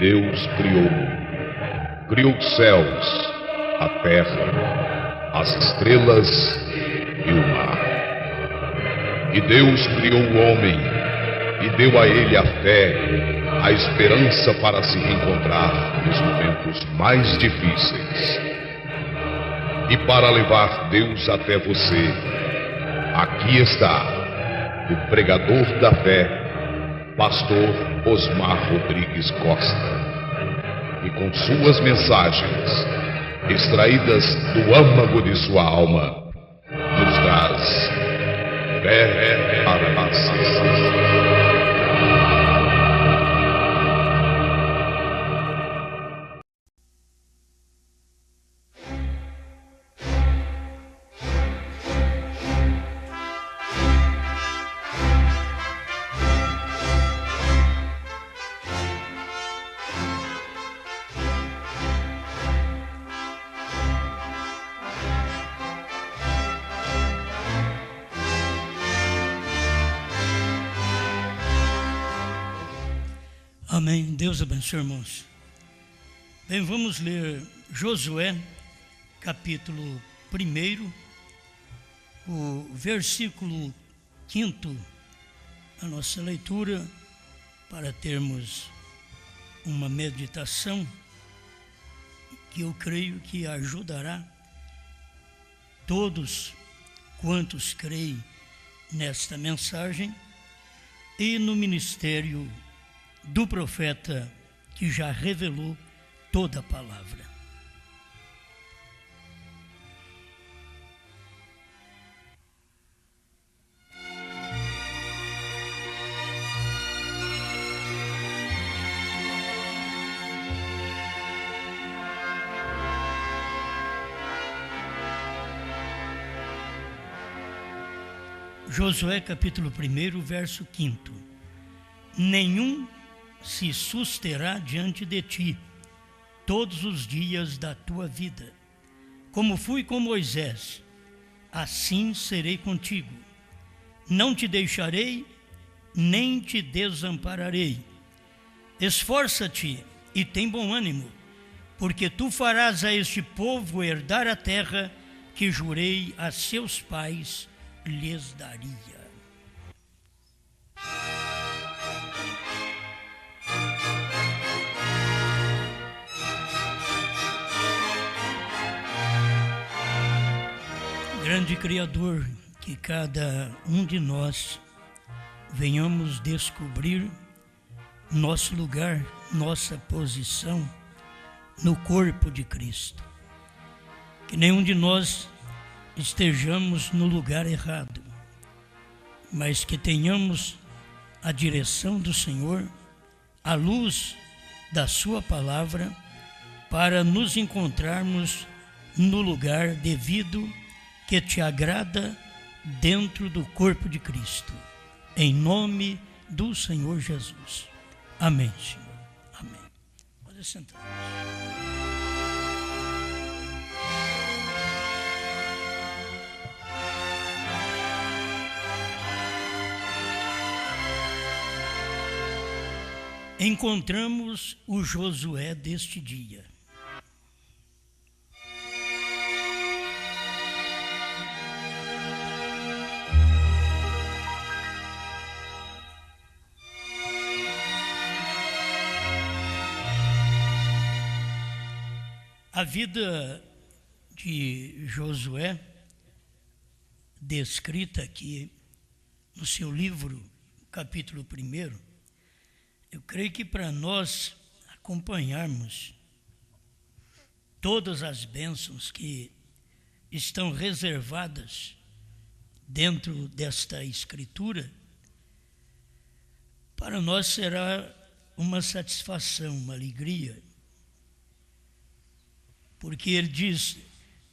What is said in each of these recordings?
Deus criou os céus, a terra, as estrelas e o mar. E Deus criou o homem e deu a ele a fé, a esperança para se reencontrar nos momentos mais difíceis. E para levar Deus até você, aqui está o pregador da fé, pastor Osmar Rodrigues Costa, e com suas mensagens, extraídas do âmago de sua alma, nos traz fé para nascer. Amém. Deus abençoe, irmãos. Bem, vamos ler Josué, capítulo 1, o versículo 5, a nossa leitura, para termos uma meditação que eu creio que ajudará todos quantos creem nesta mensagem e no ministério do profeta que já revelou toda a palavra. Josué capítulo 1, verso 5. Nenhum se susterá diante de ti todos os dias da tua vida. Como fui com Moisés, assim serei contigo. Não te deixarei, nem te desampararei. Esforça-te e tem bom ânimo, porque tu farás a este povo herdar a terra que jurei a seus pais lhes daria. Grande Criador, que cada um de nós venhamos descobrir nosso lugar, nossa posição no corpo de Cristo. Que nenhum de nós estejamos no lugar errado, mas que tenhamos a direção do Senhor, a luz da sua palavra, para nos encontrarmos no lugar devido que te agrada dentro do corpo de Cristo. Em nome do Senhor Jesus. Amém, Senhor. Amém. Pode sentar. Encontramos o Josué deste dia. A vida de Josué, descrita aqui no seu livro, capítulo 1, eu creio que para nós acompanharmos todas as bênçãos que estão reservadas dentro desta escritura, para nós será uma satisfação, uma alegria, porque ele diz: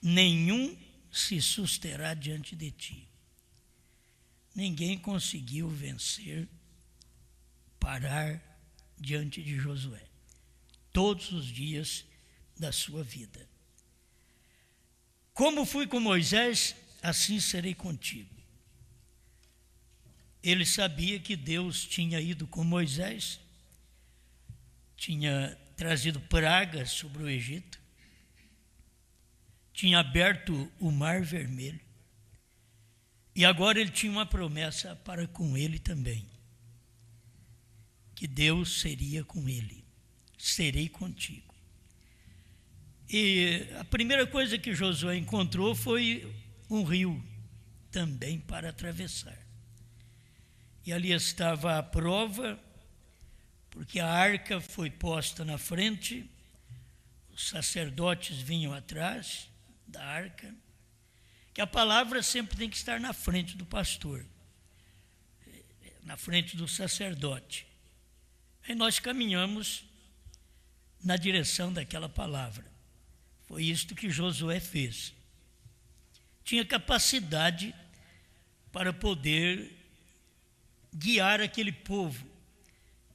nenhum se susterá diante de ti. Ninguém conseguiu vencer, parar diante de Josué, todos os dias da sua vida. Como fui com Moisés, assim serei contigo. Ele sabia que Deus tinha ido com Moisés tinha trazido pragas sobre o Egito, tinha aberto o Mar Vermelho, e agora ele tinha uma promessa para com ele também, que Deus seria com ele. Serei contigo. E a primeira coisa que Josué encontrou foi um rio também para atravessar. E ali estava a prova, porque a arca foi posta na frente, os sacerdotes vinham atrás da arca, que a palavra sempre tem que estar na frente do pastor, na frente do sacerdote. E nós caminhamos na direção daquela palavra. Foi isto que Josué fez. Tinha capacidade para poder guiar aquele povo,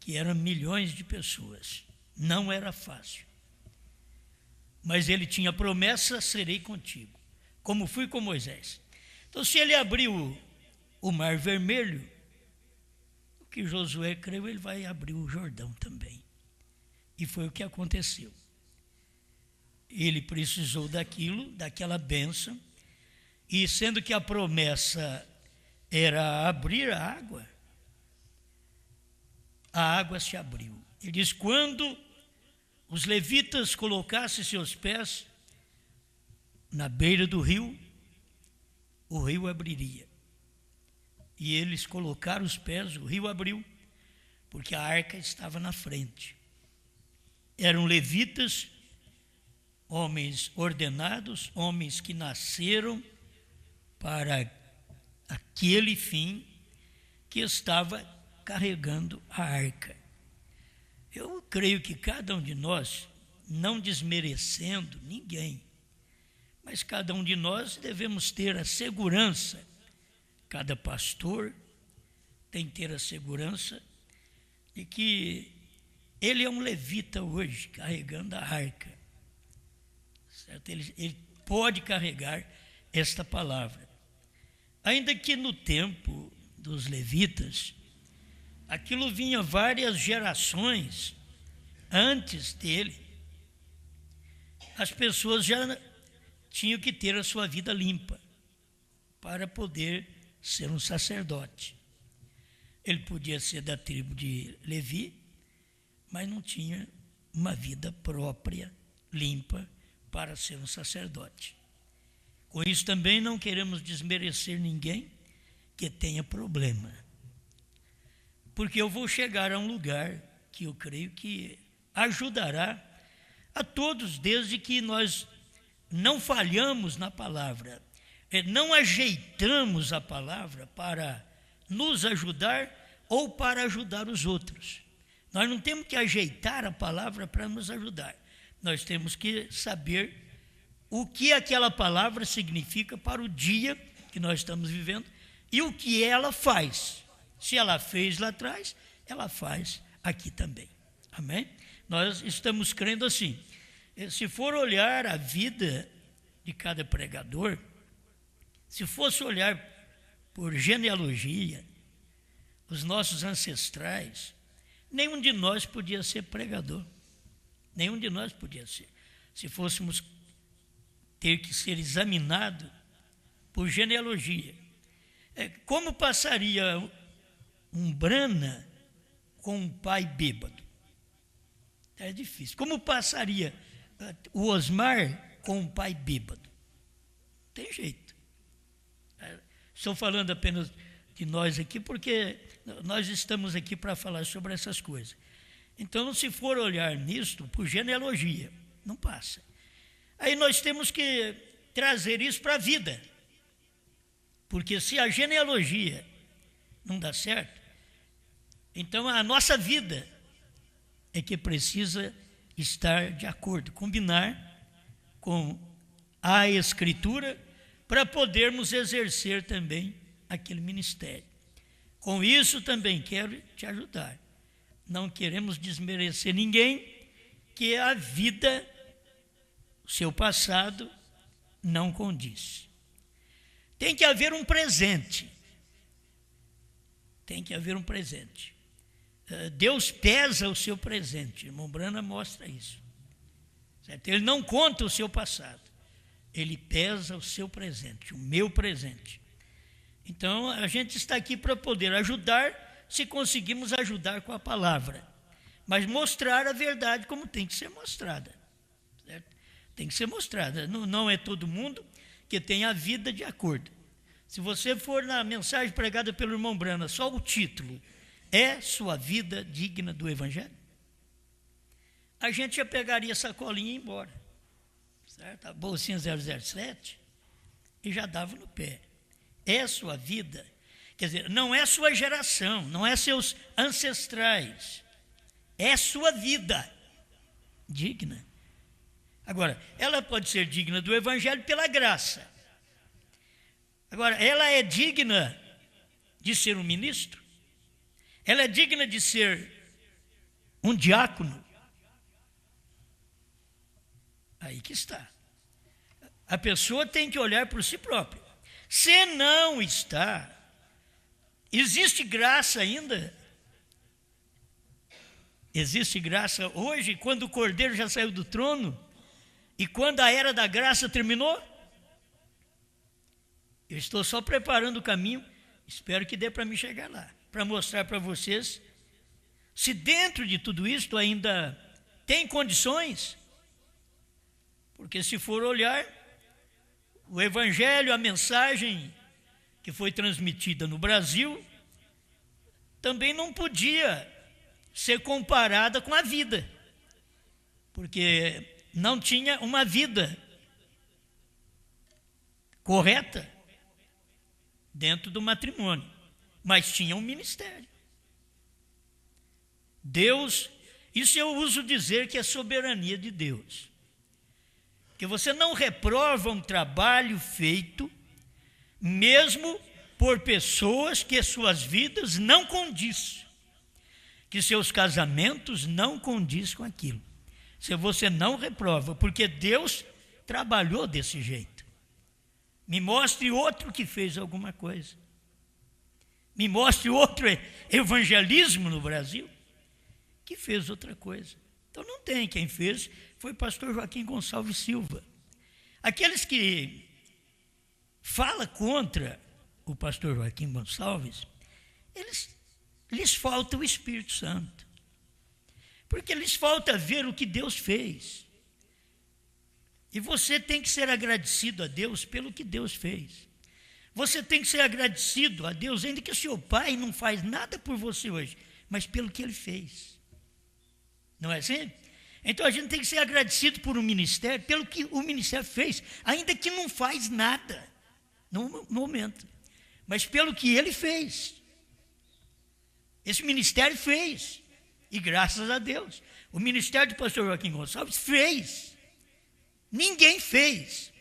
que eram milhões de pessoas. Não era fácil. Mas ele tinha a promessa: serei contigo, como fui com Moisés. Então, se ele abriu o Mar Vermelho, o que Josué creu, ele vai abrir o Jordão também. E foi o que aconteceu. Ele precisou daquela bênção, e sendo que a promessa era abrir a água se abriu. Ele diz: quando os levitas colocassem seus pés na beira do rio, o rio abriria. E eles colocaram os pés, o rio abriu, porque a arca estava na frente. Eram levitas, homens ordenados, homens que nasceram para aquele fim, que estava carregando a arca. Eu creio que cada um de nós, não desmerecendo ninguém, mas cada um de nós devemos ter a segurança, cada pastor tem que ter a segurança de que ele é um levita hoje, carregando a arca. Certo? Ele pode carregar esta palavra. Ainda que no tempo dos levitas, aquilo vinha várias gerações antes dele. As pessoas já tinham que ter a sua vida limpa para poder ser um sacerdote. Ele podia ser da tribo de Levi, mas não tinha uma vida própria, limpa, para ser um sacerdote. Com isso também não queremos desmerecer ninguém que tenha problema, porque eu vou chegar a um lugar que eu creio que ajudará a todos, desde que nós não falhamos na palavra, não ajeitamos a palavra para nos ajudar ou para ajudar os outros. Nós não temos que ajeitar a palavra para nos ajudar. Nós temos que saber o que aquela palavra significa para o dia que nós estamos vivendo e o que ela faz. Se ela fez lá atrás, ela faz aqui também. Amém? Nós estamos crendo assim. Se for olhar a vida de cada pregador, se fosse olhar por genealogia, os nossos ancestrais, nenhum de nós podia ser pregador. Nenhum de nós podia ser. Se fôssemos ter que ser examinado por genealogia. Como passaria um Brana com um pai bêbado? É difícil. Como passaria o Osmar com um pai bêbado? Não tem jeito. Estou falando apenas de nós aqui, porque nós estamos aqui para falar sobre essas coisas. Então, se for olhar nisto por genealogia, não passa. Aí nós temos que trazer isso para a vida. Porque se a genealogia não dá certo, então a nossa vida é que precisa estar de acordo, combinar com a Escritura para podermos exercer também aquele ministério. Com isso também quero te ajudar. Não queremos desmerecer ninguém, que a vida, o seu passado, não condiz. Tem que haver um presente. Tem que haver um presente. Deus pesa o seu presente. Irmão Brana mostra isso. Certo? Ele não conta o seu passado. Ele pesa o seu presente, o meu presente. Então, a gente está aqui para poder ajudar, se conseguimos ajudar com a palavra. Mas mostrar a verdade como tem que ser mostrada. Certo? Tem que ser mostrada. Não é todo mundo que tem a vida de acordo. Se você for na mensagem pregada pelo irmão Brana, só o título, é sua vida digna do Evangelho? A gente já pegaria essa colinha e ia embora. Certo? A bolsinha 007 e já dava no pé. É sua vida. Quer dizer, não é sua geração, não é seus ancestrais. É sua vida digna. Agora, ela pode ser digna do Evangelho pela graça. Agora, ela é digna de ser um ministro? Ela é digna de ser um diácono? Aí que está. A pessoa tem que olhar por si própria. Se não está, existe graça ainda? Existe graça hoje, quando o Cordeiro já saiu do trono e quando a era da graça terminou? Eu estou só preparando o caminho, espero que dê para me chegar lá, para mostrar para vocês se dentro de tudo isto ainda tem condições. Porque se for olhar, o Evangelho, a mensagem que foi transmitida no Brasil, também não podia ser comparada com a vida, porque não tinha uma vida correta dentro do matrimônio, mas tinha um ministério. Deus, isso eu uso dizer que é soberania de Deus, que você não reprova um trabalho feito, mesmo por pessoas que suas vidas não condiz, que seus casamentos não condiz com aquilo. Se você não reprova, porque Deus trabalhou desse jeito. Me mostre outro que fez alguma coisa. Me mostre outro evangelismo no Brasil que fez outra coisa. Então não tem. Quem fez foi o pastor Joaquim Gonçalves Silva. Aqueles que falam contra o pastor Joaquim Gonçalves, lhes falta o Espírito Santo. Porque lhes falta ver o que Deus fez. E você tem que ser agradecido a Deus pelo que Deus fez. Você tem que ser agradecido a Deus, ainda que o seu pai não faz nada por você hoje, mas pelo que ele fez. Não é assim? Então a gente tem que ser agradecido por um ministério, pelo que o ministério fez, ainda que não faz nada no momento, mas pelo que ele fez. Esse ministério fez, e graças a Deus, o ministério do pastor Joaquim Gonçalves fez. Ninguém fez.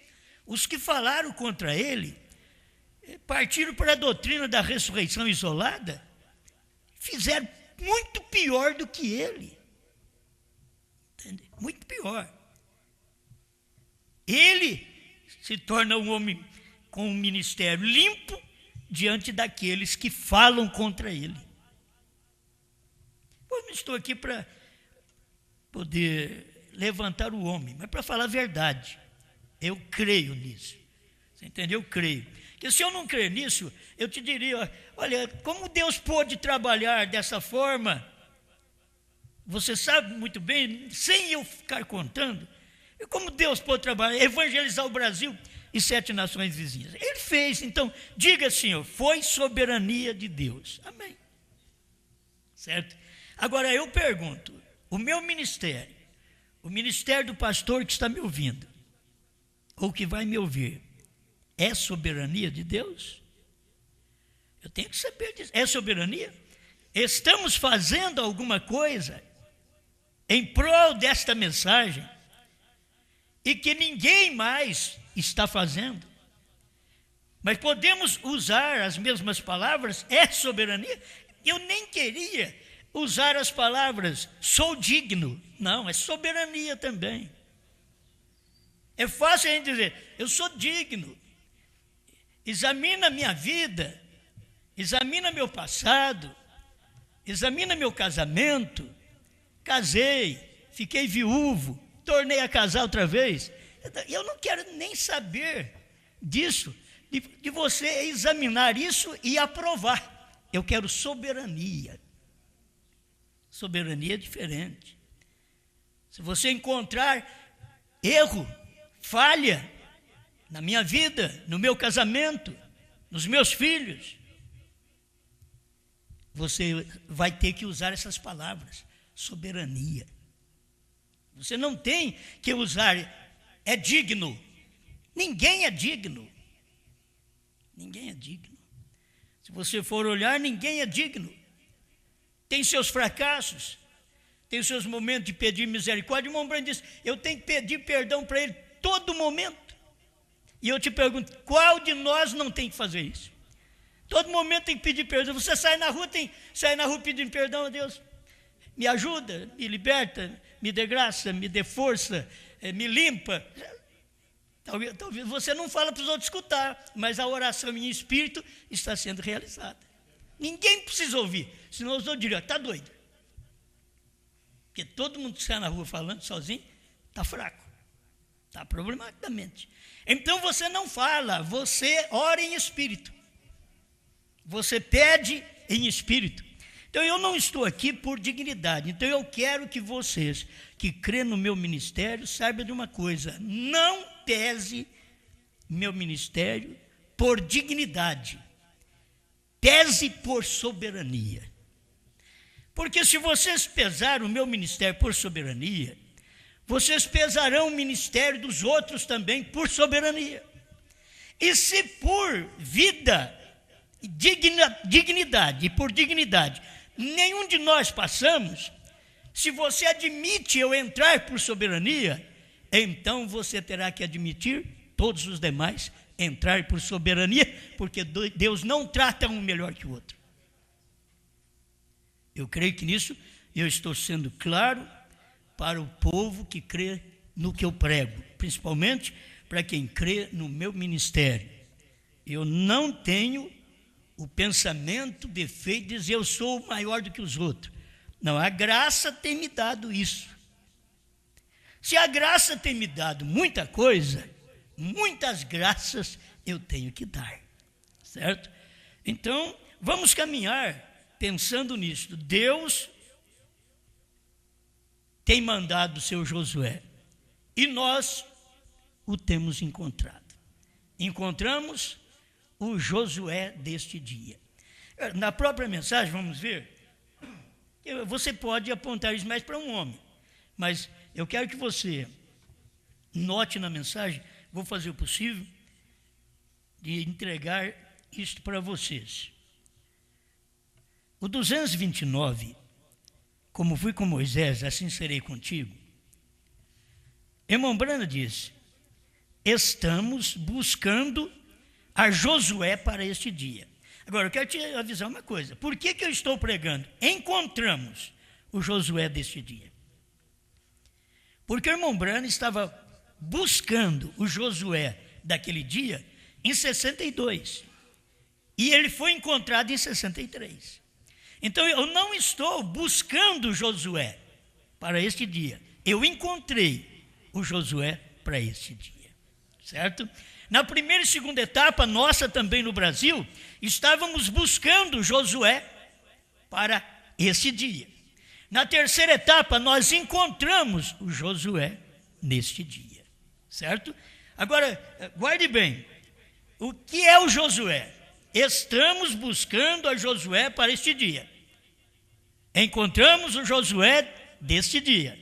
Os que falaram contra ele partiram para a doutrina da ressurreição isolada, fizeram muito pior do que ele. Entende? Muito pior. Ele se torna um homem com um ministério limpo diante daqueles que falam contra ele. Eu não estou aqui para poder levantar o homem, mas para falar a verdade. Eu creio nisso. Você entendeu? Eu creio. Porque se eu não crer nisso, eu te diria, olha, como Deus pôde trabalhar dessa forma, você sabe muito bem, sem eu ficar contando, e como Deus pôde trabalhar, evangelizar o Brasil e 7 nações vizinhas. Ele fez, então, diga Senhor, foi soberania de Deus. Amém. Certo? Agora eu pergunto, o meu ministério, o ministério do pastor que está me ouvindo, ou que vai me ouvir, é soberania de Deus? Eu tenho que saber disso. É soberania? Estamos fazendo alguma coisa em prol desta mensagem e que ninguém mais está fazendo? Mas podemos usar as mesmas palavras? É soberania? Eu nem queria usar as palavras sou digno. Não, é soberania também. É fácil a gente dizer, eu sou digno. Examina a minha vida, examina meu passado, examina meu casamento. Casei, fiquei viúvo, tornei a casar outra vez. Eu não quero nem saber disso, de você examinar isso e aprovar. Eu quero soberania. Soberania é diferente. Se você encontrar erro, falha na minha vida, no meu casamento, nos meus filhos, você vai ter que usar essas palavras. Soberania. Você não tem que usar é digno. Ninguém é digno. Ninguém é digno. Se você for olhar, ninguém é digno. Tem seus fracassos, tem os seus momentos de pedir misericórdia. O irmão Branham diz, eu tenho que pedir perdão para ele todo momento. E eu te pergunto, qual de nós não tem que fazer isso? Todo momento tem que pedir perdão. Você sai na rua pedindo perdão a Deus. Me ajuda, me liberta, me dê graça, me dê força, me limpa. Talvez você não fala para os outros escutar, mas a oração em espírito está sendo realizada. Ninguém precisa ouvir, senão os outros diriam, está doido. Porque todo mundo que sai na rua falando sozinho, está fraco, está problemático da mente. Então você não fala, você ora em espírito. Você pede em espírito. Então eu não estou aqui por dignidade. Então eu quero que vocês que crêem no meu ministério saibam de uma coisa. Não pese meu ministério por dignidade. Pese por soberania. Porque se vocês pesarem o meu ministério por soberania, vocês pesarão o ministério dos outros também por soberania. E se por vida, dignidade e por dignidade, nenhum de nós passamos, se você admite eu entrar por soberania, então você terá que admitir todos os demais entrar por soberania, porque Deus não trata um melhor que o outro. Eu creio que nisso eu estou sendo claro para o povo que crê no que eu prego, principalmente para quem crê no meu ministério. Eu não tenho o pensamento de feito de dizer eu sou maior do que os outros. Não, a graça tem me dado isso. Se a graça tem me dado muita coisa, muitas graças eu tenho que dar, certo? Então, vamos caminhar pensando nisso. Deus tem mandado o seu Josué e nós o temos encontrado. Encontramos o Josué deste dia. Na própria mensagem, vamos ver, você pode apontar isso mais para um homem, mas eu quero que você note na mensagem, vou fazer o possível de entregar isto para vocês. O 229, como fui com Moisés, assim serei contigo. Irmão Branham diz, estamos buscando a Josué para este dia. Agora, eu quero te avisar uma coisa. Por que eu estou pregando? Encontramos o Josué deste dia. Porque o irmão Branham estava buscando o Josué daquele dia em 62. E ele foi encontrado em 63. Então, eu não estou buscando Josué para este dia. Eu encontrei o Josué para este dia. Certo? Na primeira e segunda etapa, nossa também no Brasil, estávamos buscando Josué para esse dia. Na terceira etapa, nós encontramos o Josué neste dia. Certo? Agora, guarde bem, o que é o Josué? Estamos buscando a Josué para este dia. Encontramos o Josué deste dia.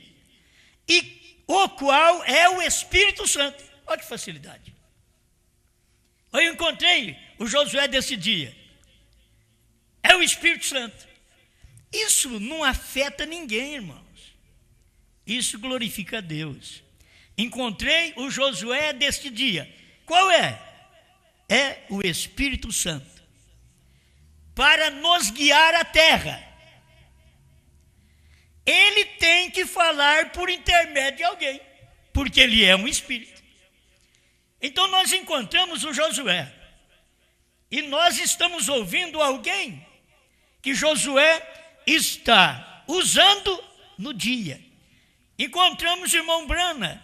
E o qual é o Espírito Santo. Olha que facilidade. Eu encontrei o Josué desse dia. É o Espírito Santo. Isso não afeta ninguém, irmãos. Isso glorifica a Deus. Encontrei o Josué deste dia. Qual é? É o Espírito Santo. Para nos guiar à terra. Ele tem que falar por intermédio de alguém. Porque ele é um Espírito. Então nós encontramos o Josué. E nós estamos ouvindo alguém que Josué está usando no dia. Encontramos, irmão Brana,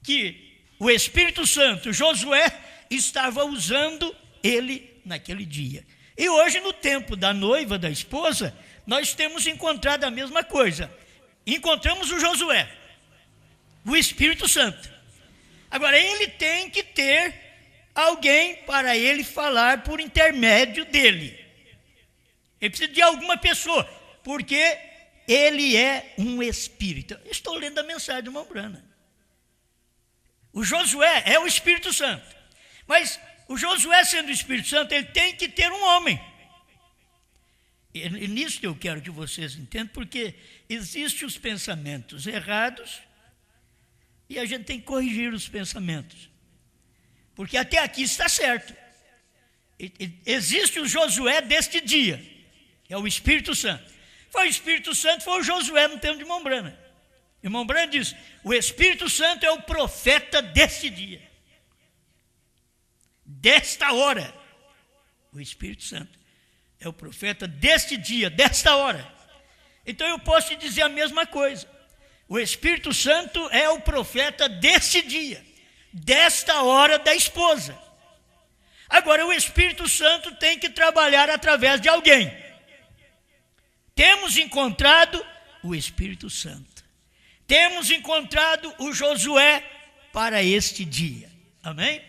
que o Espírito Santo, Josué, estava usando ele naquele dia. E hoje, no tempo da noiva, da esposa, nós temos encontrado a mesma coisa. Encontramos o Josué, o Espírito Santo. Agora, ele tem que ter alguém para ele falar por intermédio dele. Ele precisa de alguma pessoa, porque ele é um Espírito. Eu estou lendo a mensagem do irmão Brana. O Josué é o Espírito Santo. Mas o Josué, sendo o Espírito Santo, ele tem que ter um homem. E nisso eu quero que vocês entendam, porque existem os pensamentos errados e a gente tem que corrigir os pensamentos. Porque até aqui está certo. Existe o Josué deste dia, que é o Espírito Santo. Foi o Espírito Santo, foi o Josué no tempo de irmão Brana. Irmão Brana diz, o Espírito Santo é o profeta deste dia. Desta hora. O Espírito Santo é o profeta deste dia, desta hora. Então eu posso te dizer a mesma coisa. O Espírito Santo é o profeta deste dia, desta hora da esposa. Agora, o Espírito Santo tem que trabalhar através de alguém. Temos encontrado o Espírito Santo. Temos encontrado o Josué para este dia. Amém?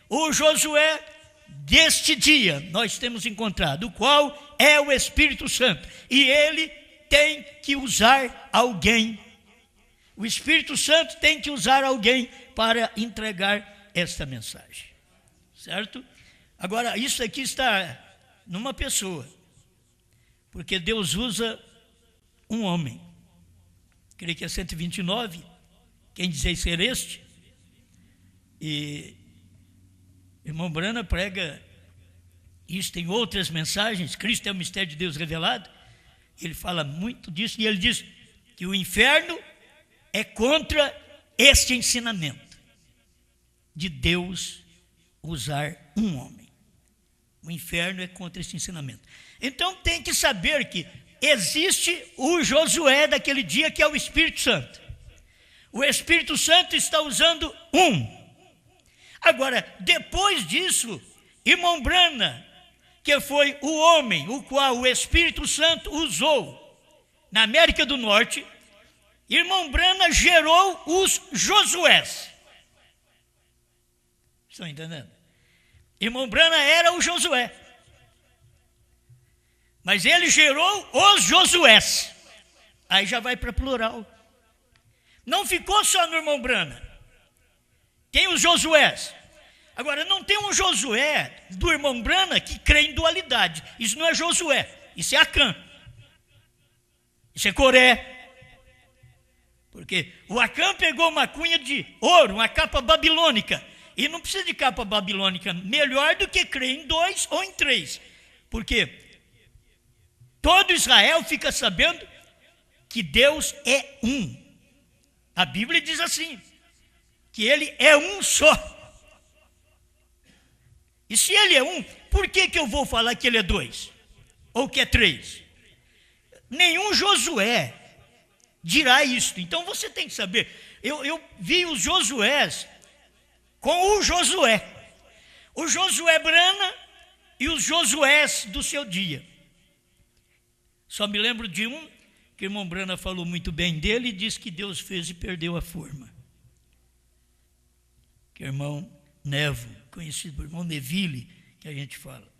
O Josué deste dia nós temos encontrado, o qual é o Espírito Santo. E ele tem que usar alguém. O Espírito Santo tem que usar alguém para entregar esta mensagem. Certo? Agora, isso aqui está numa pessoa. Porque Deus usa um homem. Creio que é 129. Quem dizer ser este? E irmão Brana prega isso em outras mensagens. Cristo é o mistério de Deus revelado. Ele fala muito disso. E ele diz que o inferno é contra este ensinamento de Deus usar um homem. O inferno é contra este ensinamento. Então tem que saber que existe o Josué daquele dia, que é o Espírito Santo. O Espírito Santo está usando um. Agora, depois disso, irmão Brana, que foi o homem o qual o Espírito Santo usou na América do Norte, irmão Brana gerou os Josués. Estão entendendo? Irmão Brana era o Josué. Mas ele gerou os Josués. Aí já vai para plural. Não ficou só no irmão Brana. Tem os Josués. Agora, não tem um Josué do irmão Brana que crê em dualidade. Isso não é Josué. Isso é Acã. Isso é Coré. Porque o Acã pegou uma cunha de ouro, uma capa babilônica. E não precisa de capa babilônica melhor do que crer em 2 ou em 3. Porque todo Israel fica sabendo que Deus é um. A Bíblia diz assim, que ele é um só. E se ele é um, por que eu vou falar que ele é 2? Ou que é 3? Nenhum Josué dirá isto. Então você tem que saber. Eu vi os Josués com o Josué. O Josué Brana e os Josués do seu dia. Só me lembro de um, que o irmão Brana falou muito bem dele e disse que Deus fez e perdeu a forma. Que é o irmão Nevo, conhecido por irmão Neville, que a gente fala.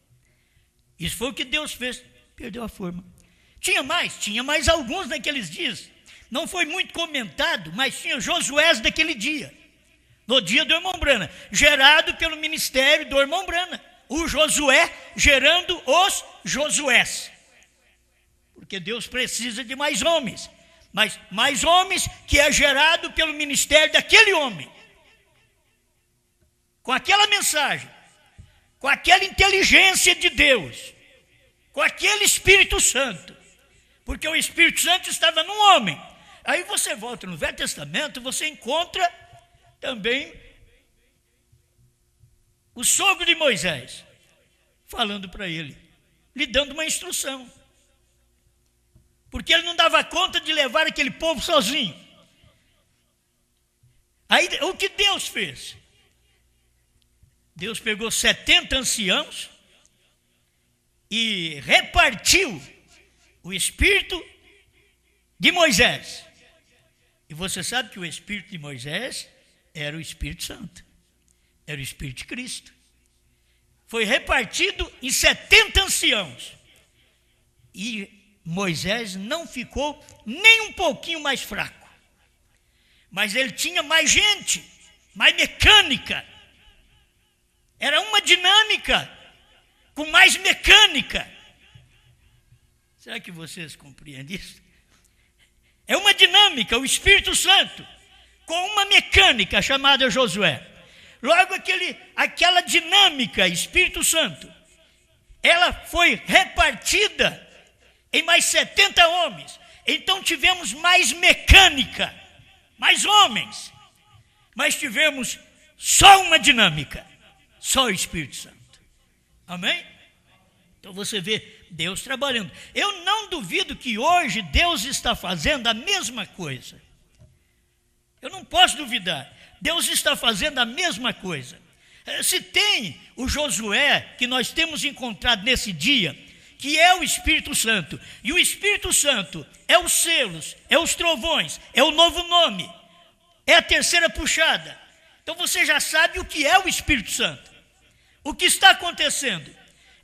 Isso foi o que Deus fez, perdeu a forma. Tinha mais alguns naqueles dias. Não foi muito comentado, mas tinha Josués daquele dia. No dia do irmão Brana, gerado pelo ministério do irmão Brana. O Josué gerando os Josués. Porque Deus precisa de mais homens. Mas mais homens que é gerado pelo ministério daquele homem. Com aquela mensagem. Com aquela inteligência de Deus. Com aquele Espírito Santo. Porque o Espírito Santo estava num homem. Aí você volta no Velho Testamento, você encontra também o sogro de Moisés. Falando para ele. Lhe dando uma instrução. porque ele não dava conta de levar aquele povo sozinho. Aí o que Deus fez? Deus pegou 70 anciãos e repartiu o espírito de Moisés. E você sabe que o espírito de Moisés era o Espírito Santo, era o Espírito de Cristo. Foi repartido em 70 anciãos. E Moisés não ficou nem um pouquinho mais fraco. Mas ele tinha mais gente, mais mecânica. Era uma dinâmica com mais mecânica. Será que vocês compreendem isso? É uma dinâmica, o Espírito Santo, com uma mecânica chamada Josué. Logo, aquela dinâmica, Espírito Santo, ela foi repartida em mais 70 homens. Então tivemos mais mecânica, mais homens, mas tivemos só uma dinâmica, só o Espírito Santo. Amém? Então você vê Deus trabalhando. Eu não duvido que hoje Deus está fazendo a mesma coisa. Eu não posso duvidar. Deus está fazendo a mesma coisa. Se tem o Josué que nós temos encontrado nesse dia, que é o Espírito Santo, e o Espírito Santo é os selos, é os trovões, é o novo nome, é a terceira puxada. Então você já sabe o que é o Espírito Santo. O que está acontecendo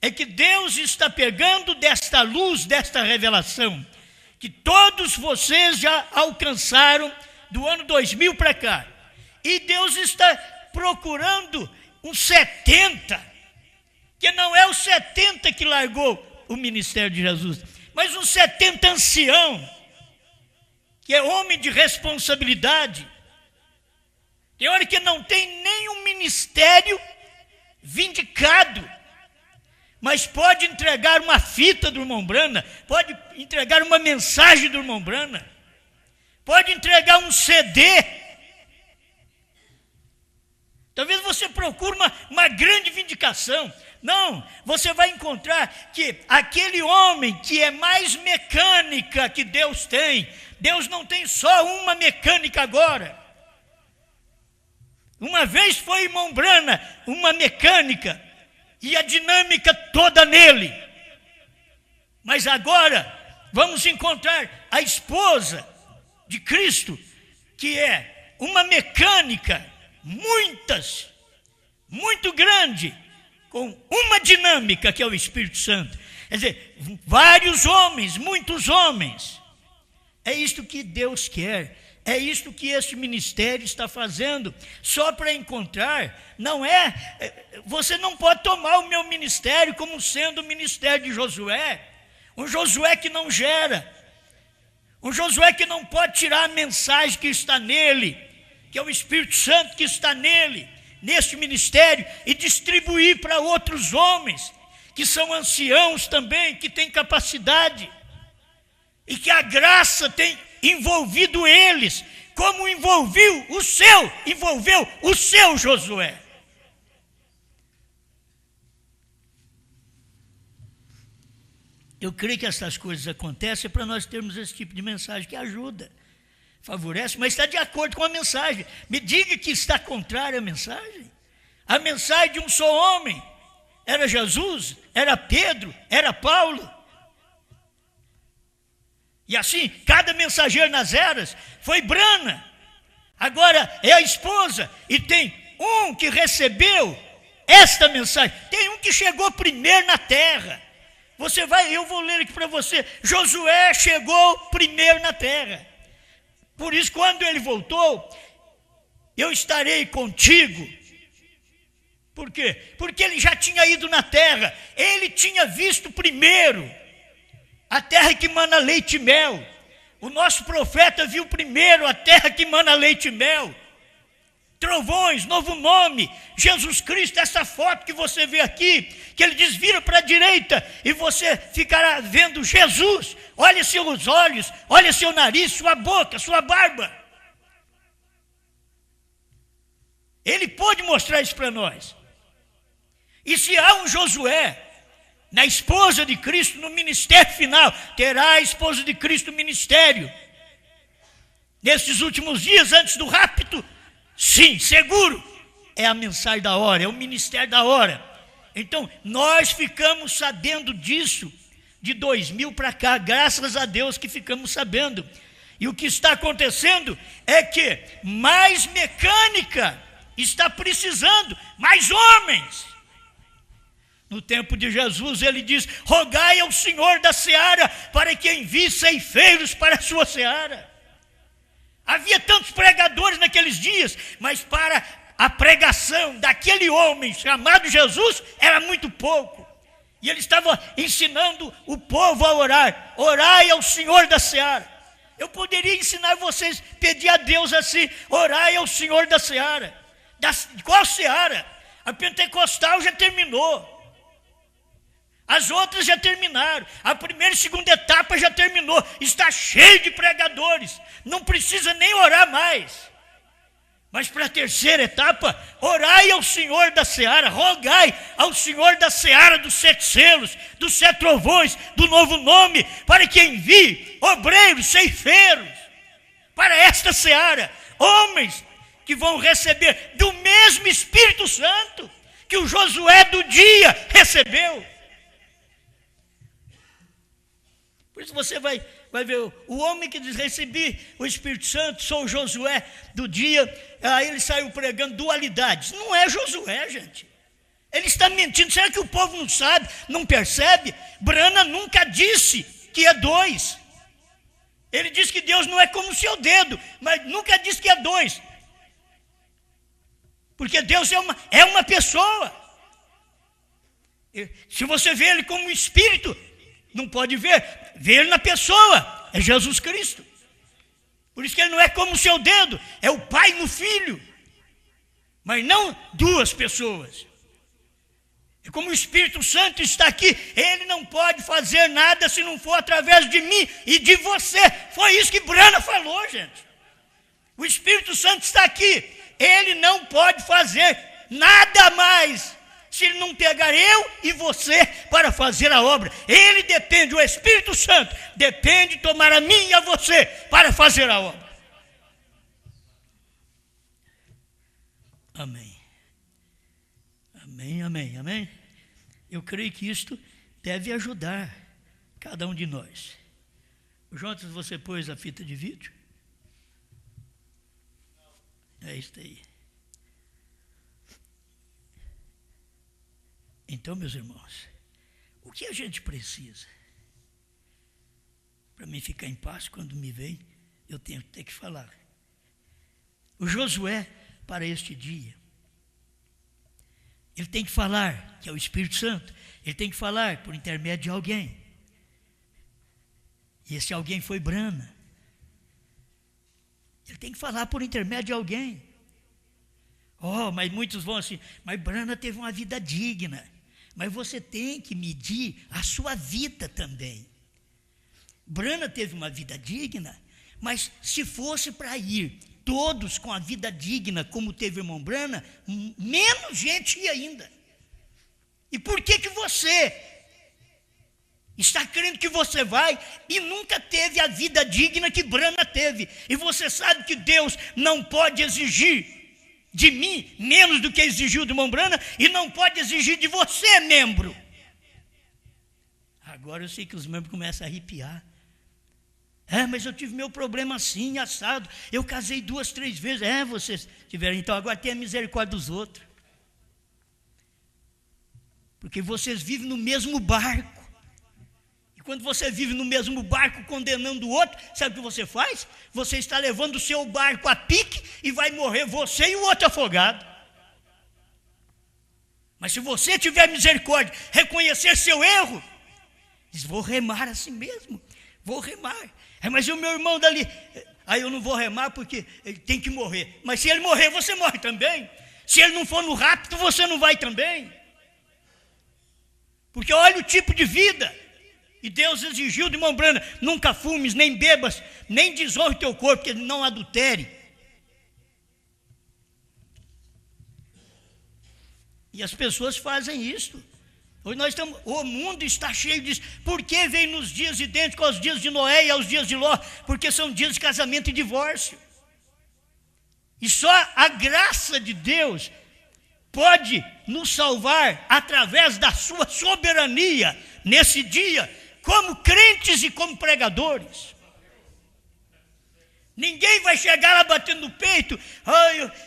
é que Deus está pegando desta luz, desta revelação, que todos vocês já alcançaram do ano 2000 para cá. E Deus está procurando uns 70, que não é os 70 que largou o ministério de Jesus, mas uns 70 ancião, que é homem de responsabilidade. Tem hora que não tem nenhum ministério vindicado, mas pode entregar uma fita do irmão Brana, pode entregar uma mensagem do irmão Brana, pode entregar um CD. Talvez você procure uma grande vindicação. Não, você vai encontrar que aquele homem que é mais mecânica que Deus tem, Deus não tem só uma mecânica agora. Uma vez foi irmão Brana, uma mecânica, e a dinâmica toda nele. Mas agora vamos encontrar a esposa de Cristo, que é uma mecânica, muito grande, com uma dinâmica que é o Espírito Santo. Quer dizer, vários homens, muitos homens. É isto que Deus quer. É isto que esse ministério está fazendo, só para encontrar, não é, você não pode tomar o meu ministério como sendo o ministério de Josué, um Josué que não gera, um Josué que não pode tirar a mensagem que está nele, que é o Espírito Santo que está nele, neste ministério, e distribuir para outros homens, que são anciãos também, que têm capacidade, e que a graça tem envolvido eles, como envolveu o seu Josué. Eu creio que essas coisas acontecem para nós termos esse tipo de mensagem que ajuda, favorece, mas está de acordo com a mensagem. Me diga que está contrária à mensagem. A mensagem de um só homem era Jesus, era Pedro, era Paulo. E assim, cada mensageiro nas eras foi Brana. Agora é a esposa. E tem um que recebeu esta mensagem. Tem um que chegou primeiro na terra. Eu vou ler aqui para você. Josué chegou primeiro na terra. Por isso, quando ele voltou, eu estarei contigo. Por quê? Porque ele já tinha ido na terra. Ele tinha visto primeiro a terra que mana leite e mel. O nosso profeta viu primeiro a terra que mana leite e mel. Trovões, novo nome, Jesus Cristo, essa foto que você vê aqui, que ele diz, vira para a direita, e você ficará vendo Jesus. Olha seus olhos, olha seu nariz, sua boca, sua barba. Ele pôde mostrar isso para nós. E se há um Josué, na esposa de Cristo, no ministério final. Terá a esposa de Cristo no ministério. Nesses últimos dias, antes do rapto, sim, seguro. É a mensagem da hora, é o ministério da hora. Então, nós ficamos sabendo disso de 2000 para cá, graças a Deus que ficamos sabendo. E o que está acontecendo é que mais mecânica está precisando, mais homens. No tempo de Jesus, ele diz: rogai ao Senhor da seara para que envie ceifeiros para a sua seara. Havia tantos pregadores naqueles dias, mas para a pregação daquele homem chamado Jesus era muito pouco. E ele estava ensinando o povo a orar: orai ao Senhor da seara. Eu poderia ensinar vocês, pedir a Deus assim: orai ao Senhor da seara. Qual seara? A pentecostal já terminou. As outras já terminaram. A primeira e segunda etapa já terminou. Está cheio de pregadores. Não precisa nem orar mais. Mas para a terceira etapa, orai ao Senhor da seara, rogai ao Senhor da seara dos 7 selos, dos 7 trovões, do novo nome, para que envie obreiros, ceifeiros, para esta seara, homens que vão receber do mesmo Espírito Santo que o Josué do dia recebeu. Por isso você vai ver o homem que diz: recebi o Espírito Santo, sou o Josué do dia. Aí ele saiu pregando dualidades. Não é Josué, gente. Ele está mentindo. Será que o povo não sabe, não percebe? Branham nunca disse que é 2. Ele diz que Deus não é como o seu dedo, mas nunca disse que é 2. Porque Deus é uma pessoa. Se você vê ele como espírito, não pode ver ele na pessoa, é Jesus Cristo. Por isso que ele não é como o seu dedo, é o Pai no Filho, mas não 2 pessoas. E como o Espírito Santo está aqui, ele não pode fazer nada se não for através de mim e de você. Foi isso que Branham falou, gente. O Espírito Santo está aqui, ele não pode fazer nada mais se ele não pegar eu e você para fazer a obra. Ele depende, o Espírito Santo depende de tomar a mim e a você para fazer a obra. Amém. Amém, amém, amém. Eu creio que isto deve ajudar cada um de nós. Jonas, você pôs a fita de vídeo? É isso aí. Então, meus irmãos, o que a gente precisa? Para mim ficar em paz, quando me vem, eu tenho que ter que falar. O Josué, para este dia, ele tem que falar, que é o Espírito Santo, ele tem que falar por intermédio de alguém. E esse alguém foi Branham. Ele tem que falar por intermédio de alguém. Oh, mas muitos vão assim: mas Branham teve uma vida digna. Mas você tem que medir a sua vida também. Branham teve uma vida digna, mas se fosse para ir todos com a vida digna, como teve o irmão Branham, menos gente ia ainda. E por que você está crendo que você vai e nunca teve a vida digna que Branham teve? E você sabe que Deus não pode exigir de mim menos do que exigiu do irmão Branham, e não pode exigir de você, membro. Agora eu sei que os membros começam a arrepiar. Mas eu tive meu problema assim, assado. Eu casei 2, 3 vezes. Vocês tiveram, então agora tenha misericórdia dos outros. Porque vocês vivem no mesmo barco. E quando você vive no mesmo barco condenando o outro, sabe o que você faz? Você está levando o seu barco a pique e vai morrer você e o outro afogado. Mas se você tiver misericórdia, reconhecer seu erro, diz: vou remar assim mesmo, vou remar. Mas e o meu irmão dali? Aí eu não vou remar porque ele tem que morrer. Mas se ele morrer, você morre também. Se ele não for no rapto, você não vai também. Porque olha o tipo de vida. E Deus exigiu de irmão Branham: nunca fumes, nem bebas, nem desonre o teu corpo, que não adultere. E as pessoas fazem isso. Hoje o mundo está cheio disso. Por que vem nos dias idênticos aos dias de Noé e aos dias de Ló? Porque são dias de casamento e divórcio. E só a graça de Deus pode nos salvar através da sua soberania nesse dia, como crentes e como pregadores. Ninguém vai chegar lá batendo no peito: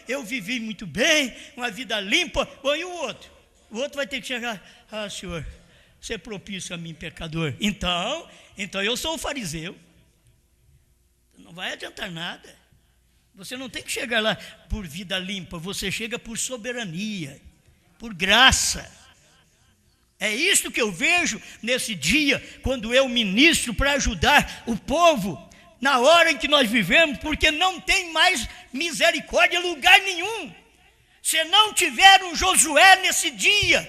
eu vivi muito bem, uma vida limpa. E o outro? O outro vai ter que chegar: Senhor, você é propício a mim, pecador. Então eu sou o fariseu. Não vai adiantar nada. Você não tem que chegar lá por vida limpa, você chega por soberania, por graça. É isso que eu vejo nesse dia, quando eu ministro para ajudar o povo, na hora em que nós vivemos, porque não tem mais misericórdia em lugar nenhum. Se não tiver um Josué nesse dia,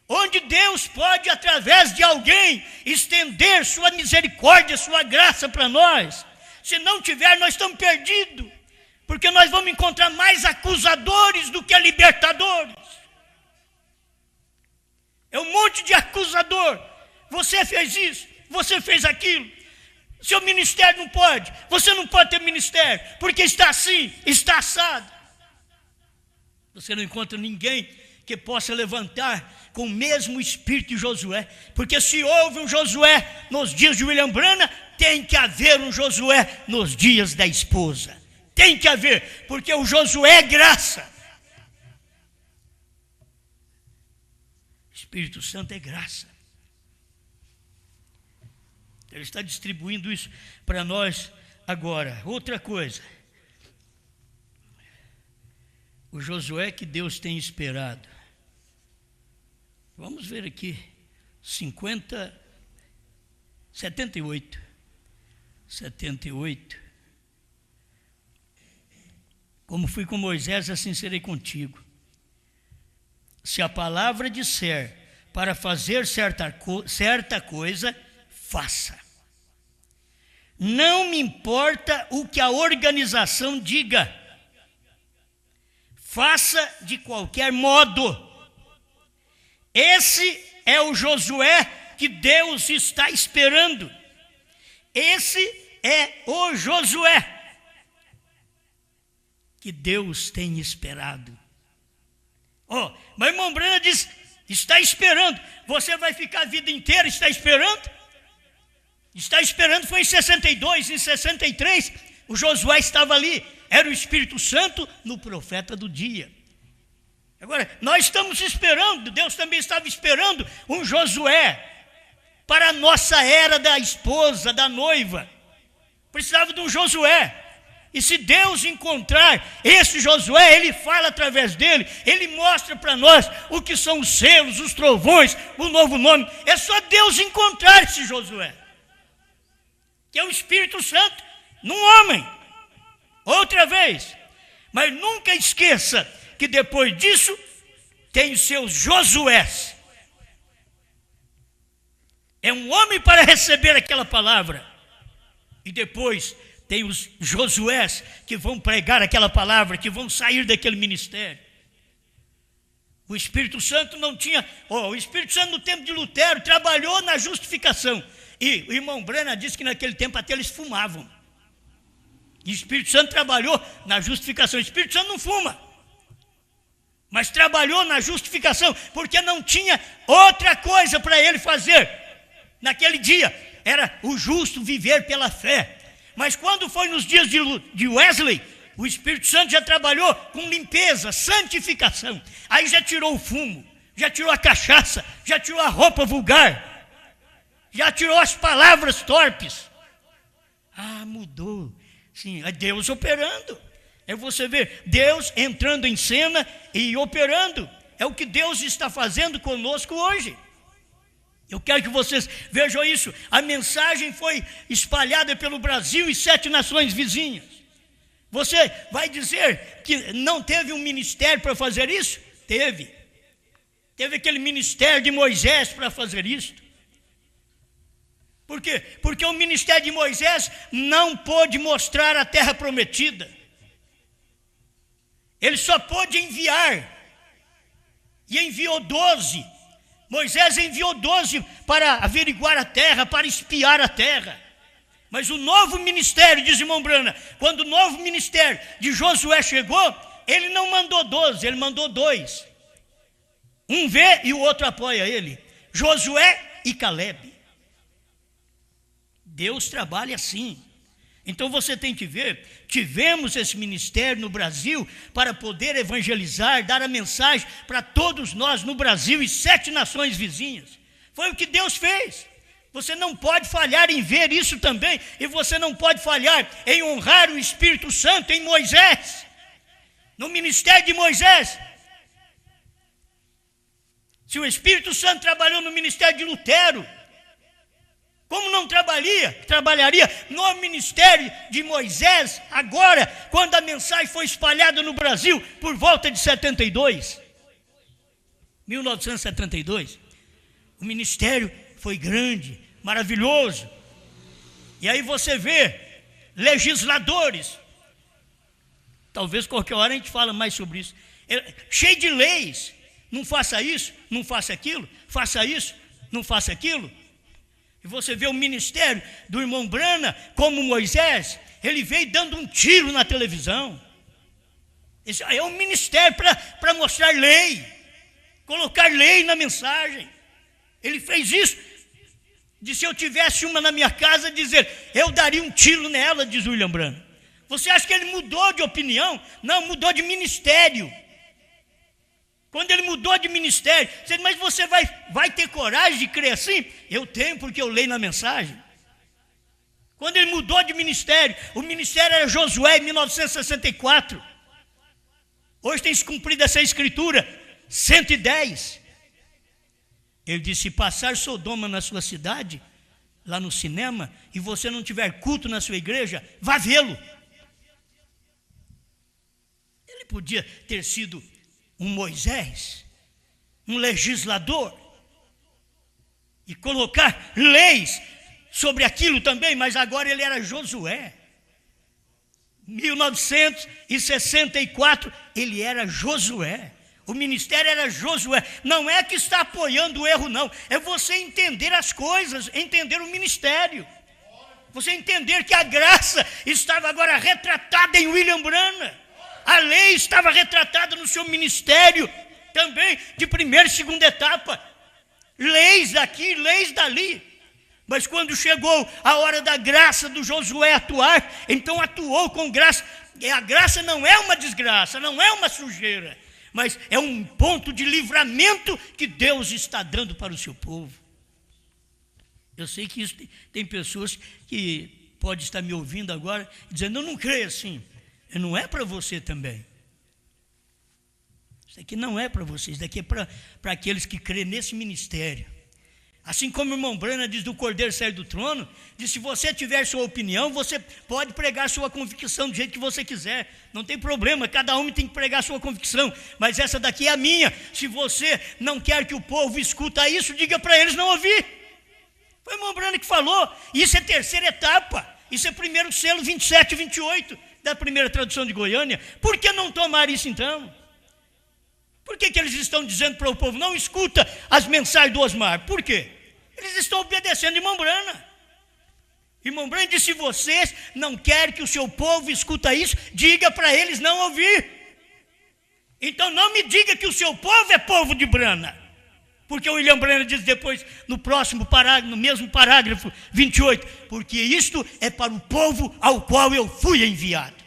onde Deus pode, através de alguém, estender sua misericórdia, sua graça para nós, se não tiver, nós estamos perdidos, porque nós vamos encontrar mais acusadores do que libertadores. É um monte de acusador. Você fez isso, você fez aquilo, seu ministério não pode, você não pode ter ministério, porque está assim, está assado. Você não encontra ninguém que possa levantar com o mesmo espírito de Josué, porque se houve um Josué nos dias de William Branham, tem que haver um Josué nos dias da esposa. Tem que haver, porque o Josué é graça. Espírito Santo é graça. Ele está distribuindo isso para nós agora. Outra coisa, o Josué que Deus tem esperado. Vamos ver aqui, 78. Como fui com Moisés, assim serei contigo. Se a palavra disser para fazer certa coisa, faça. Não me importa o que a organização diga. Faça de qualquer modo. Esse é o Josué que Deus está esperando. Esse é o Josué que Deus tem esperado. Mas irmão Branham diz: está esperando. Você vai ficar a vida inteira está esperando? Está esperando. Foi em 62, em 63, o Josué estava ali. Era o Espírito Santo no profeta do dia. Agora, nós estamos esperando, Deus também estava esperando um Josué para a nossa era da esposa, da noiva. Precisava de um Josué. E se Deus encontrar esse Josué, Ele fala através dele, Ele mostra para nós o que são os selos, os trovões, o novo nome. É só Deus encontrar esse Josué, que é o Espírito Santo num homem. Outra vez, mas nunca esqueça que depois disso tem os seus Josués. É um homem para receber aquela palavra. E depois tem os Josués que vão pregar aquela palavra, que vão sair daquele ministério. O Espírito Santo não tinha... o Espírito Santo no tempo de Lutero trabalhou na justificação. E o irmão Branham disse que naquele tempo até eles fumavam. E o Espírito Santo trabalhou na justificação. O Espírito Santo não fuma, mas trabalhou na justificação, porque não tinha outra coisa para ele fazer naquele dia. Era o justo viver pela fé. Mas quando foi nos dias de Wesley, o Espírito Santo já trabalhou com limpeza, santificação. Aí já tirou o fumo, já tirou a cachaça, já tirou a roupa vulgar, já tirou as palavras torpes. Mudou. Sim, é Deus operando. É você ver Deus entrando em cena e operando. É o que Deus está fazendo conosco hoje. Eu quero que vocês vejam isso. A mensagem foi espalhada pelo Brasil e 7 nações vizinhas. Você vai dizer que não teve um ministério para fazer isso? Teve. Teve aquele ministério de Moisés para fazer isso. Por quê? Porque o ministério de Moisés não pôde mostrar a terra prometida. Ele só pôde enviar. E enviou 12. Moisés enviou 12 para averiguar a terra, para espiar a terra. Mas o novo ministério, diz irmão Brana, quando o novo ministério de Josué chegou, ele não mandou 12, ele mandou 2. Um vê e o outro apoia ele. Josué e Calebe. Deus trabalha assim. Então você tem que ver, tivemos esse ministério no Brasil para poder evangelizar, dar a mensagem para todos nós no Brasil e 7 nações vizinhas. Foi o que Deus fez. Você não pode falhar em ver isso também, e você não pode falhar em honrar o Espírito Santo em Moisés, no ministério de Moisés. Se o Espírito Santo trabalhou no ministério de Lutero, como não trabalharia no ministério de Moisés, agora, quando a mensagem foi espalhada no Brasil, por volta de 1972. O ministério foi grande, maravilhoso. E aí você vê legisladores, talvez qualquer hora a gente fala mais sobre isso, cheio de leis, não faça isso, não faça aquilo, faça isso, não faça aquilo. E você vê o ministério do irmão Brana, como Moisés, ele veio dando um tiro na televisão. Esse é um ministério para mostrar lei, colocar lei na mensagem. Ele fez isso. Se eu tivesse uma na minha casa, dizer, eu daria um tiro nela, diz William Brana. Você acha que ele mudou de opinião? Não, mudou de ministério. Quando ele mudou de ministério, você diz, mas você vai ter coragem de crer assim? Eu tenho, porque eu leio na mensagem. Quando ele mudou de ministério, o ministério era Josué em 1964. Hoje tem se cumprido essa escritura, 110. Ele disse, se passar Sodoma na sua cidade, lá no cinema, e você não tiver culto na sua igreja, vá vê-lo. Ele podia ter sido um Moisés, um legislador, e colocar leis sobre aquilo também, mas agora ele era Josué. 1964, ele era Josué. O ministério era Josué. Não é que está apoiando o erro, não. É você entender as coisas, entender o ministério. Você entender que a graça estava agora retratada em William Brana. A lei estava retratada no seu ministério, também de primeira e segunda etapa. Leis daqui, leis dali. Mas quando chegou a hora da graça do Josué atuar, então atuou com graça. E a graça não é uma desgraça, não é uma sujeira, mas é um ponto de livramento que Deus está dando para o seu povo. Eu sei que isso tem pessoas que podem estar me ouvindo agora, dizendo, eu não creio assim. Não é para você também. Isso aqui não é para você, isso daqui é para aqueles que creem nesse ministério. Assim como o irmão Brana diz do Cordeiro sair do trono, diz, se você tiver sua opinião, você pode pregar sua convicção do jeito que você quiser. Não tem problema, cada homem tem que pregar sua convicção, mas essa daqui é a minha. Se você não quer que o povo escuta isso, diga para eles não ouvir. Foi o irmão Brana que falou. Isso é terceira etapa, isso é primeiro selo 27 e 28 da primeira tradução de Goiânia. Por que não tomar isso então? Por que eles estão dizendo para o povo, não escuta as mensagens do Osmar? Por quê? Eles estão obedecendo irmão Brana. Irmão Brana disse, se vocês não querem que o seu povo escuta isso, diga para eles não ouvir. Então não me diga que o seu povo é povo de Brana. Porque o William Brana diz depois, no próximo parágrafo, no mesmo parágrafo 28, porque isto é para o povo ao qual eu fui enviado.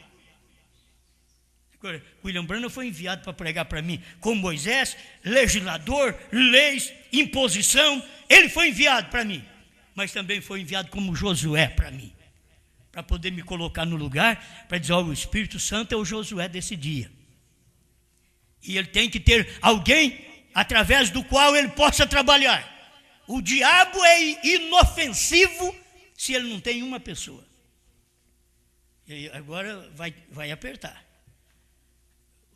Agora, William Brana foi enviado para pregar para mim, como Moisés, legislador, leis, imposição, ele foi enviado para mim, mas também foi enviado como Josué para mim, para poder me colocar no lugar, para dizer, o Espírito Santo é o Josué desse dia. E ele tem que ter alguém através do qual ele possa trabalhar. O diabo é inofensivo se ele não tem uma pessoa. E aí, agora vai apertar.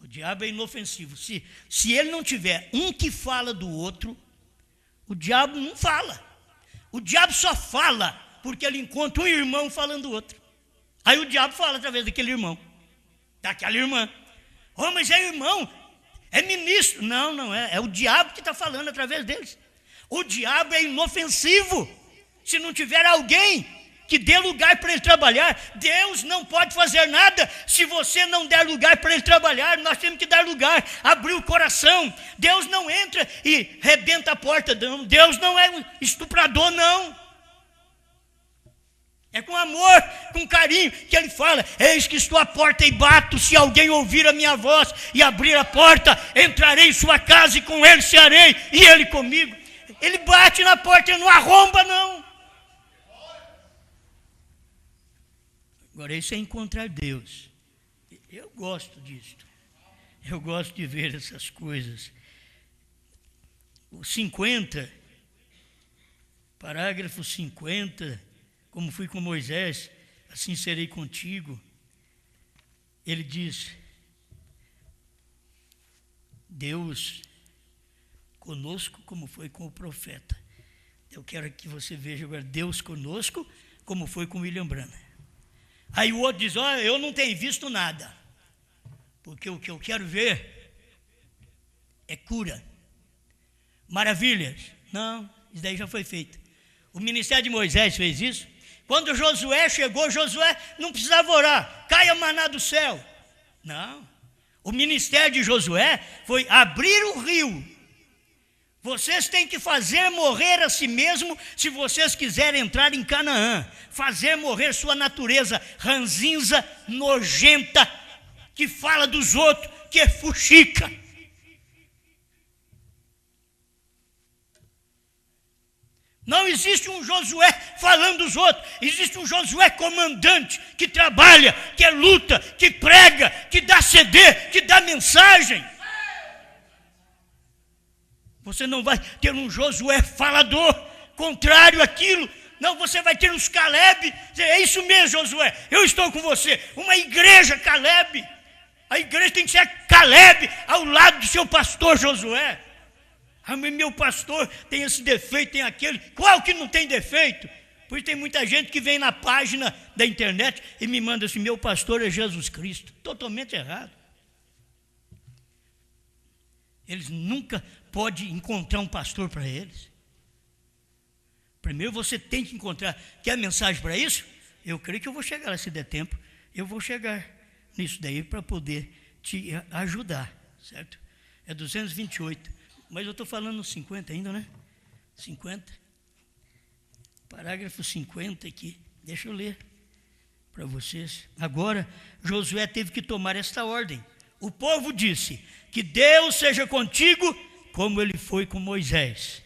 O diabo é inofensivo. Se ele não tiver um que fala do outro, o diabo não fala. O diabo só fala porque ele encontra um irmão falando do outro. Aí o diabo fala através daquele irmão, daquela irmã. Oh, mas é irmão, é ministro. Não é. É o diabo que está falando através deles. O diabo é inofensivo. Se não tiver alguém que dê lugar para ele trabalhar, Deus não pode fazer nada se você não der lugar para ele trabalhar. Nós temos que dar lugar, abrir o coração. Deus não entra e rebenta a porta, não. Deus não é um estuprador, não. É com amor, com carinho que ele fala: eis que estou à porta e bato, se alguém ouvir a minha voz e abrir a porta, entrarei em sua casa e com ele cearei e ele comigo. Ele bate na porta, ele não arromba, não. Agora, isso é encontrar Deus. Eu gosto disso. Eu gosto de ver essas coisas. O 50, parágrafo 50, como fui com Moisés, assim serei contigo. Ele diz: Deus conosco como foi com o profeta. Eu quero que você veja agora Deus conosco como foi com William Branham. Aí o outro diz: olha, eu não tenho visto nada, porque o que eu quero ver é cura, maravilhas. Não, isso daí já foi feito. O ministério de Moisés fez isso. Quando Josué chegou, Josué não precisava orar: caia maná do céu. Não, o ministério de Josué foi abrir o rio. Vocês têm que fazer morrer a si mesmo se vocês quiserem entrar em Canaã. Fazer morrer sua natureza ranzinza, nojenta, que fala dos outros, que é fuxica. Não existe um Josué falando dos outros. Existe um Josué comandante, que trabalha, que luta, que prega, que dá CD, que dá mensagem. Você não vai ter um Josué falador, contrário àquilo. Não, você vai ter uns Caleb. É isso mesmo, Josué, eu estou com você. Uma igreja Caleb. A igreja tem que ser Caleb ao lado do seu pastor Josué. Ah, meu pastor tem esse defeito, tem aquele. Qual que não tem defeito? Por isso tem muita gente que vem na página da internet e me manda assim: meu pastor é Jesus Cristo. Totalmente errado. Eles nunca podem encontrar um pastor para eles. Primeiro você tem que encontrar. Quer mensagem para isso? Eu creio que eu vou chegar lá, se der tempo. Eu vou chegar nisso daí para poder te ajudar, certo? É 228. Mas eu estou falando 50 ainda, né? 50. Parágrafo 50 aqui. Deixa eu ler para vocês. Agora, Josué teve que tomar esta ordem. O povo disse: que Deus seja contigo como ele foi com Moisés.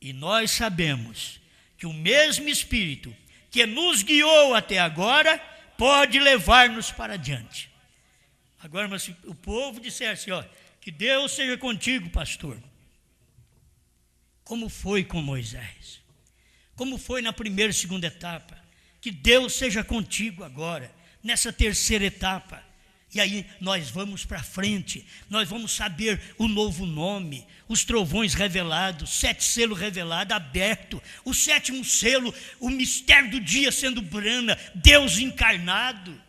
E nós sabemos que o mesmo Espírito que nos guiou até agora pode levar-nos para adiante. Agora, mas se o povo dissesse: ó, que Deus seja contigo, pastor, como foi com Moisés, como foi na primeira e segunda etapa, que Deus seja contigo agora, nessa terceira etapa. E aí nós vamos para frente, nós vamos saber o novo nome, os trovões revelados, 7 selos revelados, aberto, o 7º selo, o mistério do dia sendo brana, Deus encarnado.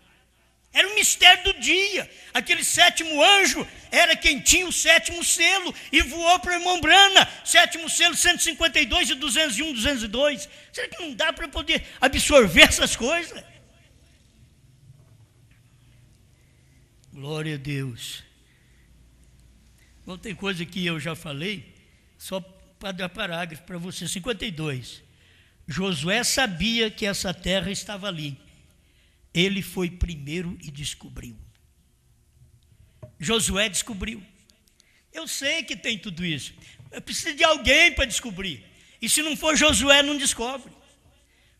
Era o mistério do dia. Aquele 7º anjo era quem tinha o 7º selo e voou para o irmão Brana. 7º selo, 152 e 201, 202. Será que não dá para poder absorver essas coisas? Glória a Deus. Bom, tem coisa que eu já falei, só para dar parágrafo para você. 52. Josué sabia que essa terra estava ali. Ele foi primeiro e descobriu. Josué descobriu. Eu sei que tem tudo isso. Eu preciso de alguém para descobrir. E se não for Josué, não descobre.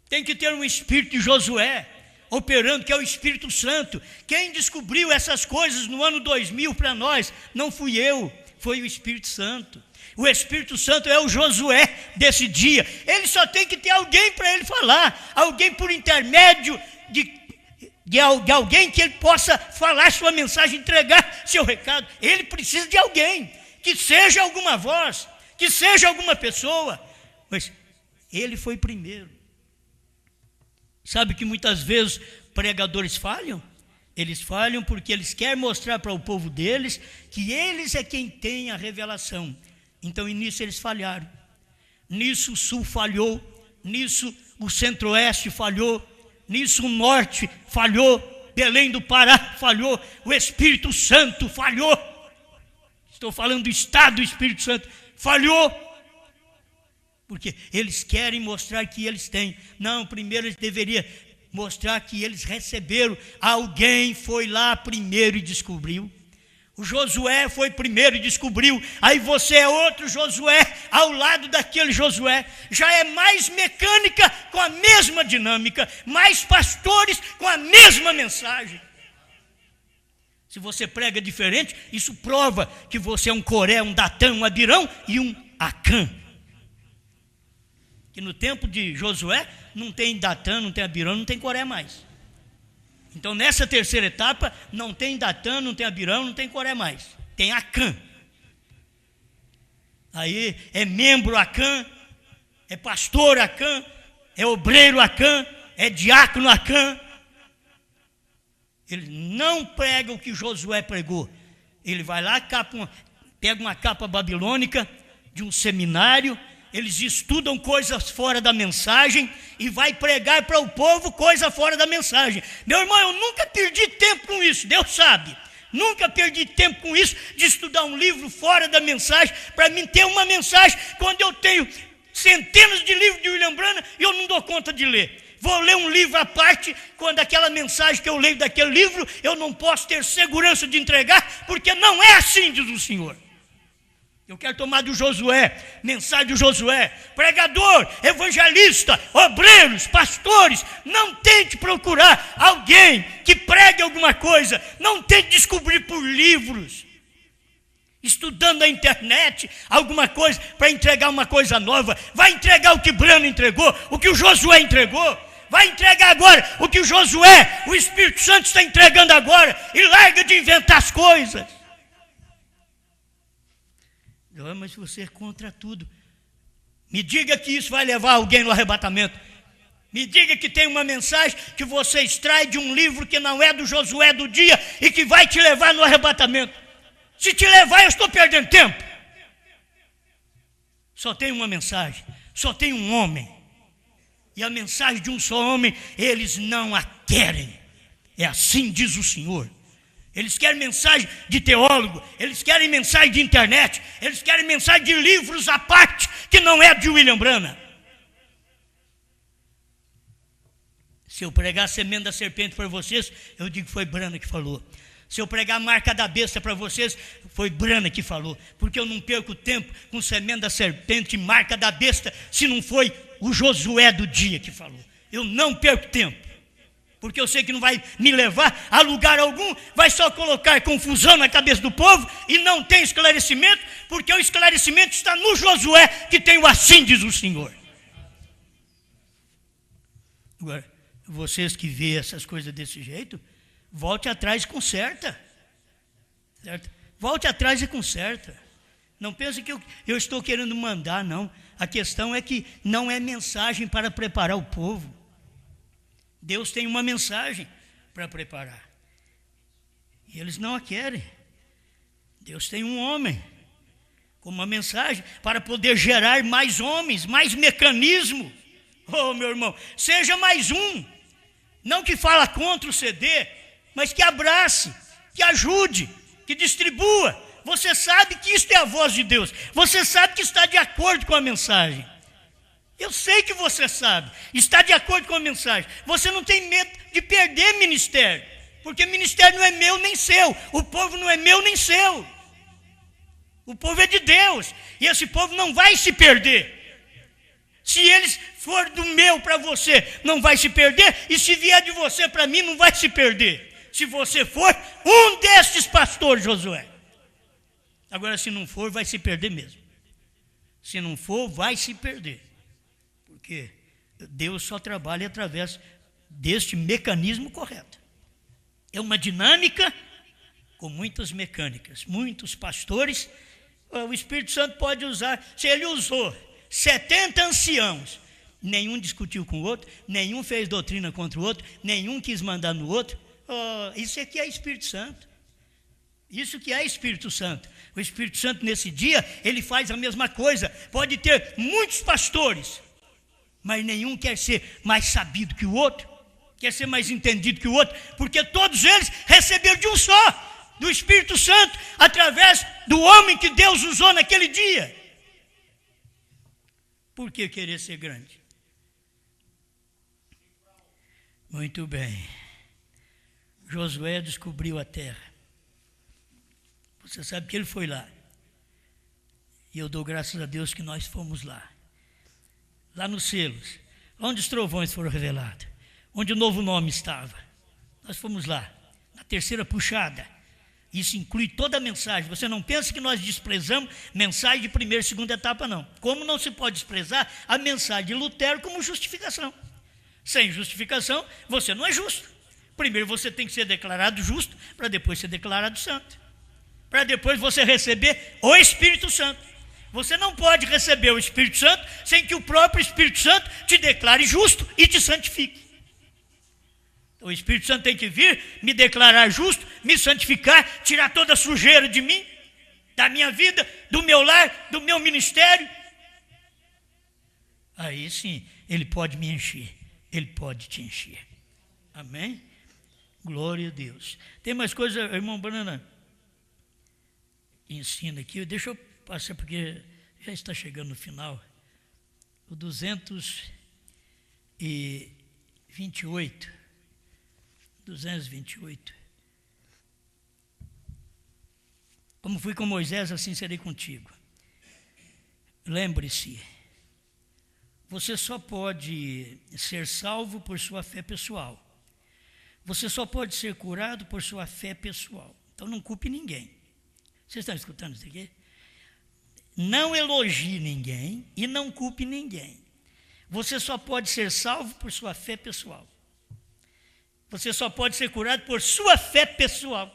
Tem que ter um espírito de Josué operando, que é o Espírito Santo. Quem descobriu essas coisas no ano 2000 para nós, não fui eu, foi o Espírito Santo. O Espírito Santo é o Josué desse dia. Ele só tem que ter alguém para ele falar, alguém por intermédio de alguém que ele possa falar sua mensagem, entregar seu recado. Ele precisa de alguém, que seja alguma voz, que seja alguma pessoa, mas ele foi primeiro. Sabe que muitas vezes pregadores falham? Eles falham porque eles querem mostrar para o povo deles que eles é quem tem a revelação. Então, nisso eles falharam. Nisso o Sul falhou, nisso o Centro-Oeste falhou, nisso o Norte falhou, Belém do Pará falhou, o Espírito Santo falhou. Estou falando do Estado do Espírito Santo, falhou. Porque eles querem mostrar que eles têm. Não, primeiro eles deveriam mostrar que eles receberam. Alguém foi lá primeiro e descobriu. O Josué foi primeiro e descobriu. Aí você é outro Josué ao lado daquele Josué. Já é mais mecânica com a mesma dinâmica, mais pastores com a mesma mensagem. Se você prega diferente, isso prova que você é um Coré, um Datã, um Abirão e um Acã. Que no tempo de Josué não tem Datã, não tem Abirão, não tem Coré mais. Então nessa terceira etapa não tem Datã, não tem Abirão, não tem Coré mais. Tem Acã. Aí é membro Acã, é pastor Acã, é obreiro Acã, é diácono Acã. Ele não prega o que Josué pregou. Ele vai lá, pega uma capa babilônica de um seminário, eles estudam coisas fora da mensagem e vai pregar para o povo coisa fora da mensagem. Meu irmão, eu nunca perdi tempo com isso, Deus sabe. Nunca perdi tempo com isso, de estudar um livro fora da mensagem, para mim ter uma mensagem, quando eu tenho centenas de livros de William Branham e eu não dou conta de ler. Vou ler um livro à parte, quando aquela mensagem que eu leio daquele livro, eu não posso ter segurança de entregar, porque não é assim, diz o Senhor. Eu quero tomar do Josué, mensagem do Josué, pregador, evangelista, obreiros, pastores, não tente procurar alguém que pregue alguma coisa, não tente descobrir por livros, estudando na internet alguma coisa para entregar uma coisa nova. Vai entregar o que Branham entregou, o que o Josué entregou. Vai entregar agora o que o Josué, o Espírito Santo está entregando agora, e larga de inventar as coisas. Não, mas você é contra tudo. Me diga que isso vai levar alguém no arrebatamento. Me diga que tem uma mensagem que você extrai de um livro que não é do Josué do dia e que vai te levar no arrebatamento. Se te levar, eu estou perdendo tempo. Só tem uma mensagem, só tem um homem. E a mensagem de um só homem, eles não a querem. É assim diz o Senhor. Eles querem mensagem de teólogo, eles querem mensagem de internet, eles querem mensagem de livros à parte, que não é de William Branham. Se eu pregar a semente da serpente para vocês, eu digo que foi Branham que falou. Se eu pregar a marca da besta para vocês, foi Branham que falou. Porque eu não perco tempo com semente da serpente e marca da besta, se não foi o Josué do dia que falou. Eu não perco tempo. Porque eu sei que não vai me levar a lugar algum, vai só colocar confusão na cabeça do povo e não tem esclarecimento, porque o esclarecimento está no Josué, que tem o assim diz o Senhor. Agora, vocês que veem essas coisas desse jeito, volte atrás e conserta. Certo? Volte atrás e conserta. Não pense que eu estou querendo mandar, não. A questão é que não é mensagem para preparar o povo. Deus tem uma mensagem para preparar. E eles não a querem. Deus tem um homem com uma mensagem para poder gerar mais homens, mais mecanismo. Oh, meu irmão, seja mais um. Não que fala contra o CD, mas que abrace, que ajude, que distribua. Você sabe que isto é a voz de Deus. Você sabe que está de acordo com a mensagem. Eu sei que você sabe, está de acordo com a mensagem. Você não tem medo de perder ministério, porque ministério não é meu nem seu, o povo não é meu nem seu, o povo é de Deus, e esse povo não vai se perder. Se eles for do meu para você, não vai se perder, e se vier de você para mim, não vai se perder, se você for um destes pastores, Josué. Agora, se não for, vai se perder mesmo. Se não for, vai se perder. Porque Deus só trabalha através deste mecanismo correto. É uma dinâmica com muitas mecânicas, muitos pastores. O Espírito Santo pode usar, se ele usou 70 anciãos, nenhum discutiu com o outro, nenhum fez doutrina contra o outro, nenhum quis mandar no outro. Isso aqui é Espírito Santo. Isso que é Espírito Santo. O Espírito Santo nesse dia, ele faz a mesma coisa. Pode ter muitos pastores, mas nenhum quer ser mais sabido que o outro, quer ser mais entendido que o outro, porque todos eles receberam de um só, do Espírito Santo, através do homem que Deus usou naquele dia. Por que querer ser grande? Muito bem. Josué descobriu a terra. Você sabe que ele foi lá. E eu dou graças a Deus que nós fomos lá. Lá nos selos, onde os trovões foram revelados, onde o novo nome estava. Nós fomos lá, na terceira puxada. Isso inclui toda a mensagem. Você não pensa que nós desprezamos mensagem de primeira e segunda etapa, não. Como não se pode desprezar a mensagem de Lutero como justificação? Sem justificação, você não é justo. Primeiro você tem que ser declarado justo, para depois ser declarado santo. Para depois você receber o Espírito Santo. Você não pode receber o Espírito Santo sem que o próprio Espírito Santo te declare justo e te santifique. Então, o Espírito Santo tem que vir, me declarar justo, me santificar, tirar toda a sujeira de mim, da minha vida, do meu lar, do meu ministério. Aí sim, ele pode me encher, ele pode te encher. Amém? Glória a Deus. Tem mais coisa, irmão Banana? Ensina aqui, deixa eu passar porque já está chegando no final. O 228. Como fui com Moisés, assim serei contigo. Lembre-se, você só pode ser salvo por sua fé pessoal. Você só pode ser curado por sua fé pessoal. Então não culpe ninguém. Vocês estão escutando isso aqui? Não elogie ninguém e não culpe ninguém. Você só pode ser salvo por sua fé pessoal. Você só pode ser curado por sua fé pessoal.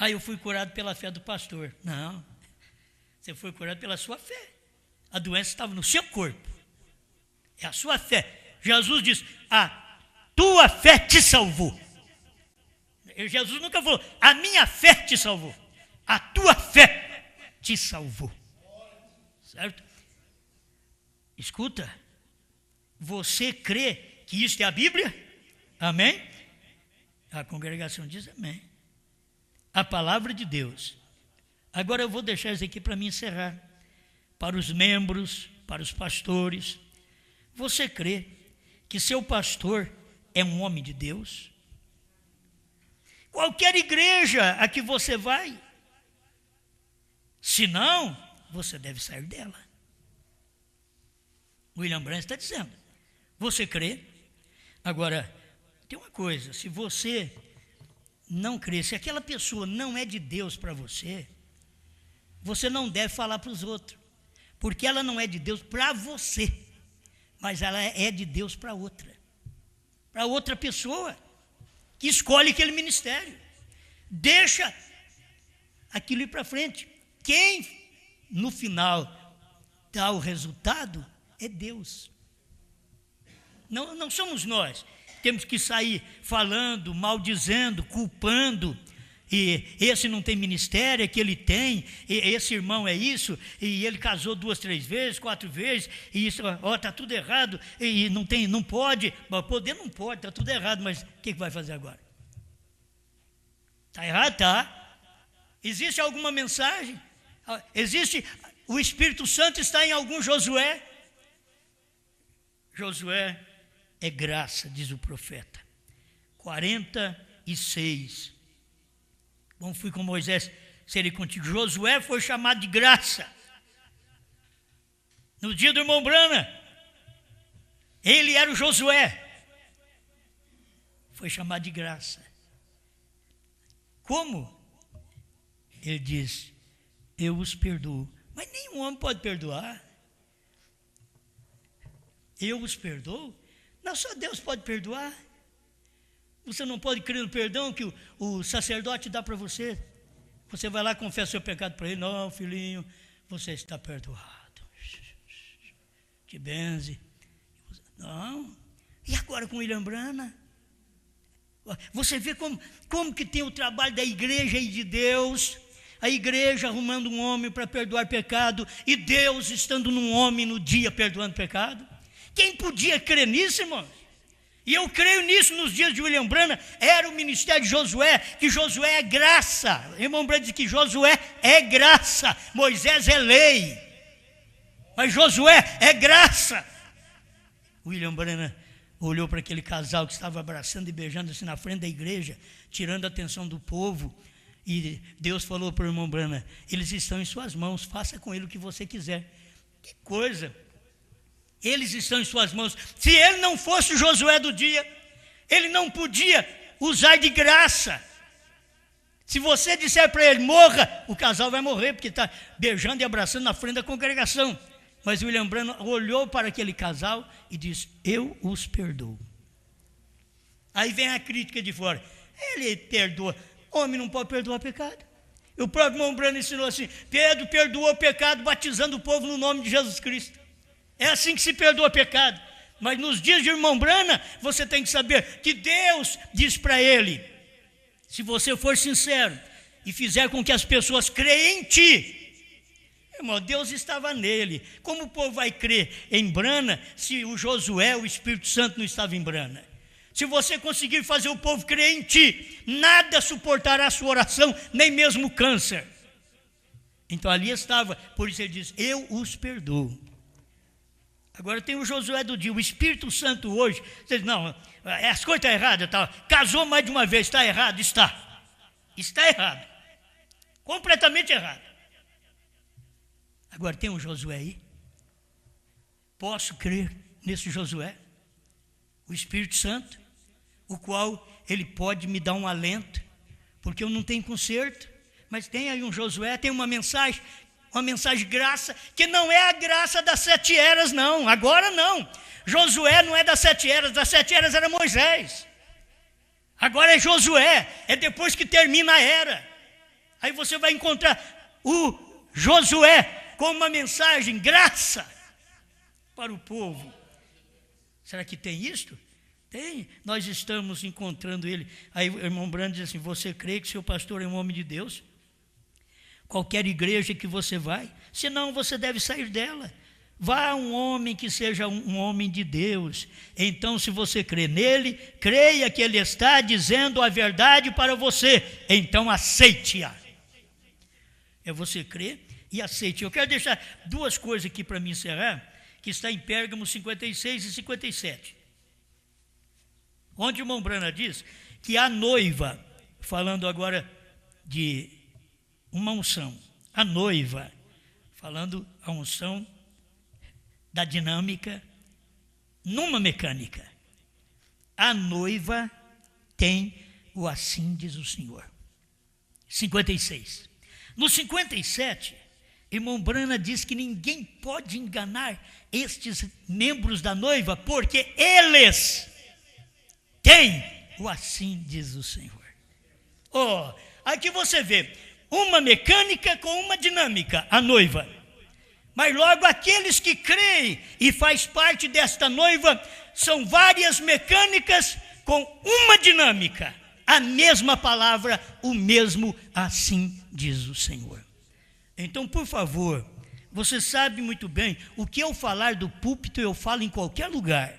Eu fui curado pela fé do pastor. Não, você foi curado pela sua fé. A doença estava no seu corpo. É a sua fé. Jesus diz, a tua fé te salvou. Jesus nunca falou, a minha fé te salvou. A tua fé te salvou. Certo? Escuta, você crê que isto é a Bíblia? Amém? A congregação diz amém. A palavra de Deus. Agora eu vou deixar isso aqui para me encerrar. Para os membros, para os pastores. Você crê que seu pastor é um homem de Deus? Qualquer igreja a que você vai. Se não, você deve sair dela. William Branham está dizendo. Você crê? Agora, tem uma coisa, se você não crê, se aquela pessoa não é de Deus para você, você não deve falar para os outros, porque ela não é de Deus para você, mas ela é de Deus para outra pessoa, que escolhe aquele ministério, deixa aquilo ir para frente. Quem, no final, dá o resultado é Deus. Não somos nós. Temos que sair falando, maldizendo, culpando. E esse não tem ministério, é que ele tem. E esse irmão é isso. E ele casou 2, 3 vezes, 4 vezes. E isso, está tudo errado. E não pode. Poder não pode, está tudo errado. Mas o que vai fazer agora? Está errado? Está. Existe alguma mensagem? Existe. O Espírito Santo está em algum Josué? Josué é graça, diz o profeta. 46. Como fui com Moisés, serei contigo. Josué foi chamado de graça. No dia do irmão Brana, ele era o Josué. Foi chamado de graça. Como? Ele diz, eu os perdoo. Mas nenhum homem pode perdoar. Eu os perdoo? Não, só Deus pode perdoar. Você não pode crer no perdão que o sacerdote dá para você. Você vai lá e confessa seu pecado para ele. Não, filhinho, você está perdoado. Que benze. Não. E agora com William Brana? Você vê como que tem o trabalho da igreja e de Deus. A igreja arrumando um homem para perdoar pecado e Deus estando num homem no dia perdoando pecado. Quem podia crer nisso, irmãos? E eu creio nisso nos dias de William Branham. Era o ministério de Josué, que Josué é graça. O irmão Branham diz que Josué é graça, Moisés é lei, mas Josué é graça. William Branham olhou para aquele casal que estava abraçando e beijando assim na frente da igreja, tirando a atenção do povo. E Deus falou para o irmão Branham: eles estão em suas mãos, faça com ele o que você quiser. Que coisa! Eles estão em suas mãos. Se ele não fosse o Josué do dia, ele não podia usar de graça. Se você disser para ele, morra, o casal vai morrer, porque está beijando e abraçando na frente da congregação. Mas William Branham olhou para aquele casal e disse: eu os perdoo. Aí vem a crítica de fora: ele perdoa. Homem não pode perdoar pecado. O próprio irmão Branham ensinou assim: Pedro perdoou o pecado batizando o povo no nome de Jesus Cristo. É assim que se perdoa pecado. Mas nos dias de irmão Branham, você tem que saber que Deus diz para ele: se você for sincero e fizer com que as pessoas creiam em ti, irmão, Deus estava nele. Como o povo vai crer em Branham se o Josué, o Espírito Santo, não estava em Branham? Se você conseguir fazer o povo crer em ti, nada suportará a sua oração, nem mesmo o câncer. Então ali estava, por isso ele diz: eu os perdoo. Agora tem o Josué do dia, o Espírito Santo hoje. Você diz: não, as coisas estão erradas, tá? Casou mais de uma vez, está errado? Está errado, completamente errado. Agora tem um Josué aí. Posso crer nesse Josué, o Espírito Santo, o qual ele pode me dar um alento, porque eu não tenho conserto, mas tem aí um Josué, tem uma mensagem de graça, que não é a graça das 7 eras, não, agora não. Josué não é das 7 eras era Moisés. Agora é Josué, é depois que termina a era. Aí você vai encontrar o Josué com uma mensagem, graça, para o povo. Será que tem isto? Tem, nós estamos encontrando ele. Aí o irmão Branham diz assim: você crê que seu pastor é um homem de Deus? Qualquer igreja que você vai, senão você deve sair dela. Vá um homem que seja um homem de Deus. Então, se você crê nele, creia que ele está dizendo a verdade para você. Então aceite-a. É você crer e aceite. Eu quero deixar 2 coisas aqui para me encerrar, que está em Pérgamo 56 e 57. Onde o irmão Branham diz que a noiva, falando agora de uma unção, a noiva, falando a unção da dinâmica numa mecânica. A noiva tem o assim diz o Senhor. 56. No 57, irmão Branham diz que ninguém pode enganar estes membros da noiva, porque eles têm o assim diz o Senhor. Oh, aqui você vê uma mecânica com uma dinâmica, a noiva. Mas logo aqueles que creem e faz parte desta noiva são várias mecânicas com uma dinâmica. A mesma palavra, o mesmo assim diz o Senhor. Então, por favor, você sabe muito bem, o que eu falar do púlpito eu falo em qualquer lugar.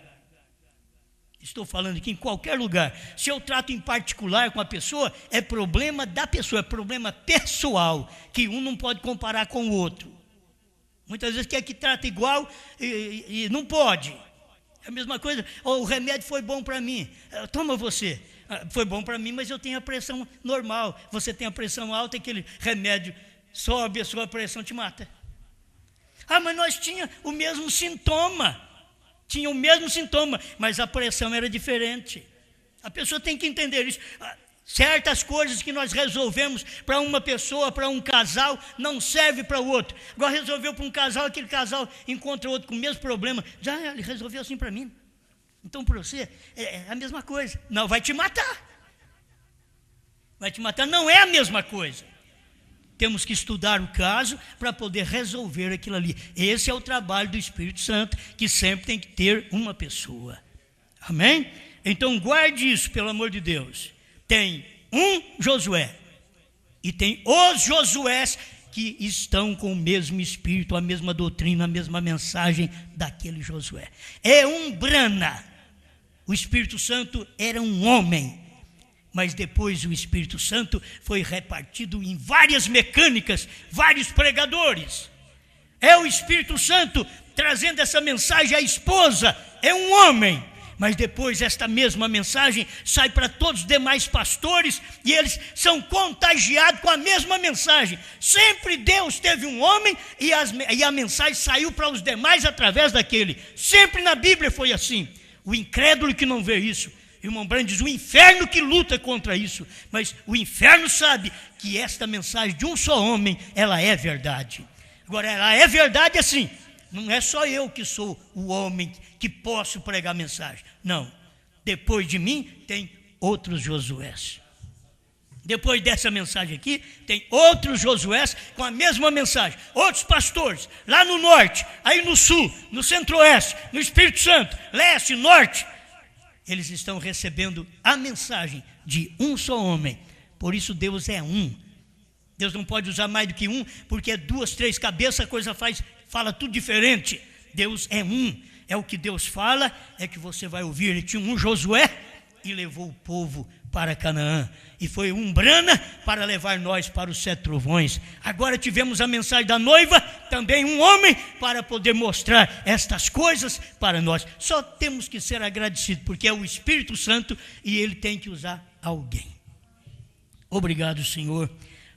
Estou falando aqui em qualquer lugar. Se eu trato em particular com a pessoa, é problema da pessoa, é problema pessoal, que um não pode comparar com o outro. Muitas vezes quer que trata igual e não pode. É a mesma coisa: o remédio foi bom para mim, toma você. Foi bom para mim, mas eu tenho a pressão normal. Você tem a pressão alta e aquele remédio sobe, a sua pressão te mata. Mas nós tínhamos o mesmo sintoma. Tinha o mesmo sintoma, mas a pressão era diferente. A pessoa tem que entender isso. Certas coisas que nós resolvemos para uma pessoa, para um casal, não serve para o outro. Agora resolveu para um casal, aquele casal encontra outro com o mesmo problema. Já ele resolveu assim para mim. Então para você é a mesma coisa. Não, vai te matar. Vai te matar, não é a mesma coisa. Temos que estudar o caso para poder resolver aquilo ali. Esse é o trabalho do Espírito Santo, que sempre tem que ter uma pessoa. Amém? Então guarde isso, pelo amor de Deus. Tem um Josué e tem os Josués que estão com o mesmo espírito, a mesma doutrina, a mesma mensagem daquele Josué. É um Brana. O Espírito Santo era um homem, mas depois o Espírito Santo foi repartido em várias mecânicas, vários pregadores. É o Espírito Santo trazendo essa mensagem à esposa, é um homem. Mas depois esta mesma mensagem sai para todos os demais pastores e eles são contagiados com a mesma mensagem. Sempre Deus teve um homem e a mensagem saiu para os demais através daquele. Sempre na Bíblia foi assim. O incrédulo que não vê isso, irmão Branham diz, o inferno que luta contra isso. Mas o inferno sabe que esta mensagem de um só homem, ela é verdade. Agora, ela é verdade assim. Não é só eu que sou o homem que posso pregar mensagem. Não. Depois de mim, tem outros Josués. Depois dessa mensagem aqui, tem outros Josués com a mesma mensagem. Outros pastores, lá no norte, aí no sul, no centro-oeste, no Espírito Santo, leste, norte. Eles estão recebendo a mensagem de um só homem. Por isso Deus é um. Deus não pode usar mais do que um, porque é 2, 3 cabeças, a coisa fala tudo diferente. Deus é um. É o que Deus fala, é que você vai ouvir. Ele tinha um Josué e levou o povo para Canaã. E foi um Brana para levar nós para os 7 trovões. Agora tivemos a mensagem da noiva, também um homem para poder mostrar estas coisas para nós. Só temos que ser agradecidos, porque é o Espírito Santo e ele tem que usar alguém. Obrigado, Senhor,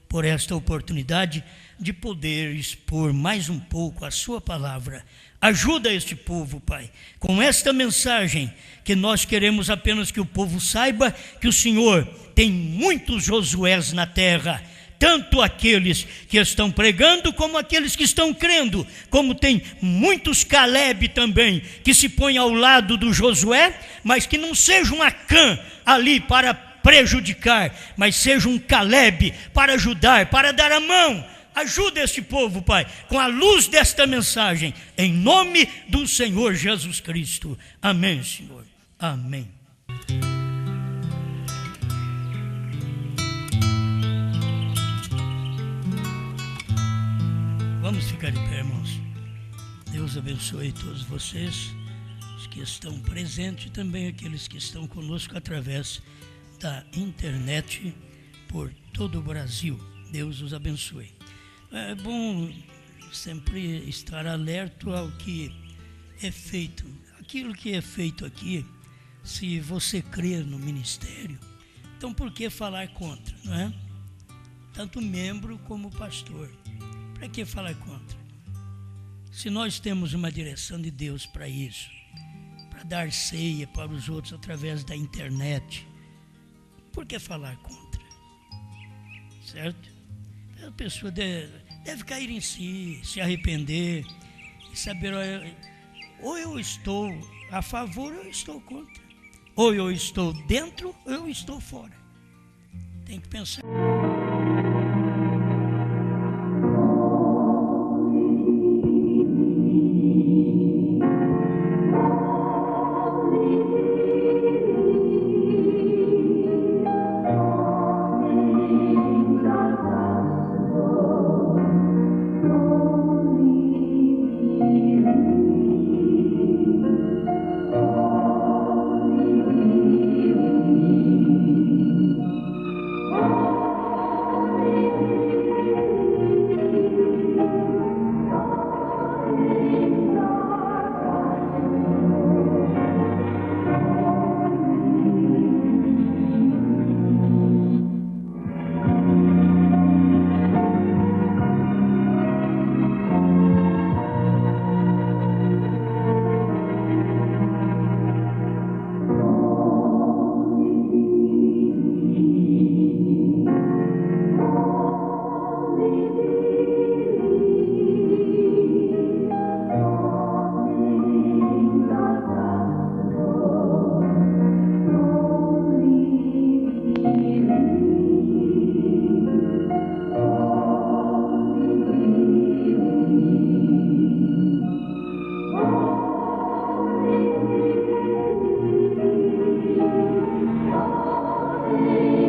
por esta oportunidade de poder expor mais um pouco a sua palavra. Ajuda este povo, Pai, com esta mensagem, que nós queremos apenas que o povo saiba que o Senhor tem muitos Josués na terra, tanto aqueles que estão pregando, como aqueles que estão crendo, como tem muitos Caleb também, que se põem ao lado do Josué, mas que não seja um Acã ali para prejudicar, mas seja um Caleb para ajudar, para dar a mão. Ajuda este povo, Pai, com a luz desta mensagem, em nome do Senhor Jesus Cristo. Amém, Senhor. Amém. Vamos ficar de pé, irmãos. Deus abençoe todos vocês, os que estão presentes e também aqueles que estão conosco através da internet por todo o Brasil. Deus os abençoe. É bom sempre estar alerta ao que é feito. Aquilo que é feito aqui, se você crê no ministério, então por que falar contra, não é? Tanto membro como pastor. Para que falar contra? Se nós temos uma direção de Deus para isso, para dar ceia para os outros através da internet, por que falar contra? Certo? A pessoa deve cair em si, se arrepender e saber, ou eu estou a favor ou eu estou contra. Ou eu estou dentro ou eu estou fora. Tem que pensar. Amém.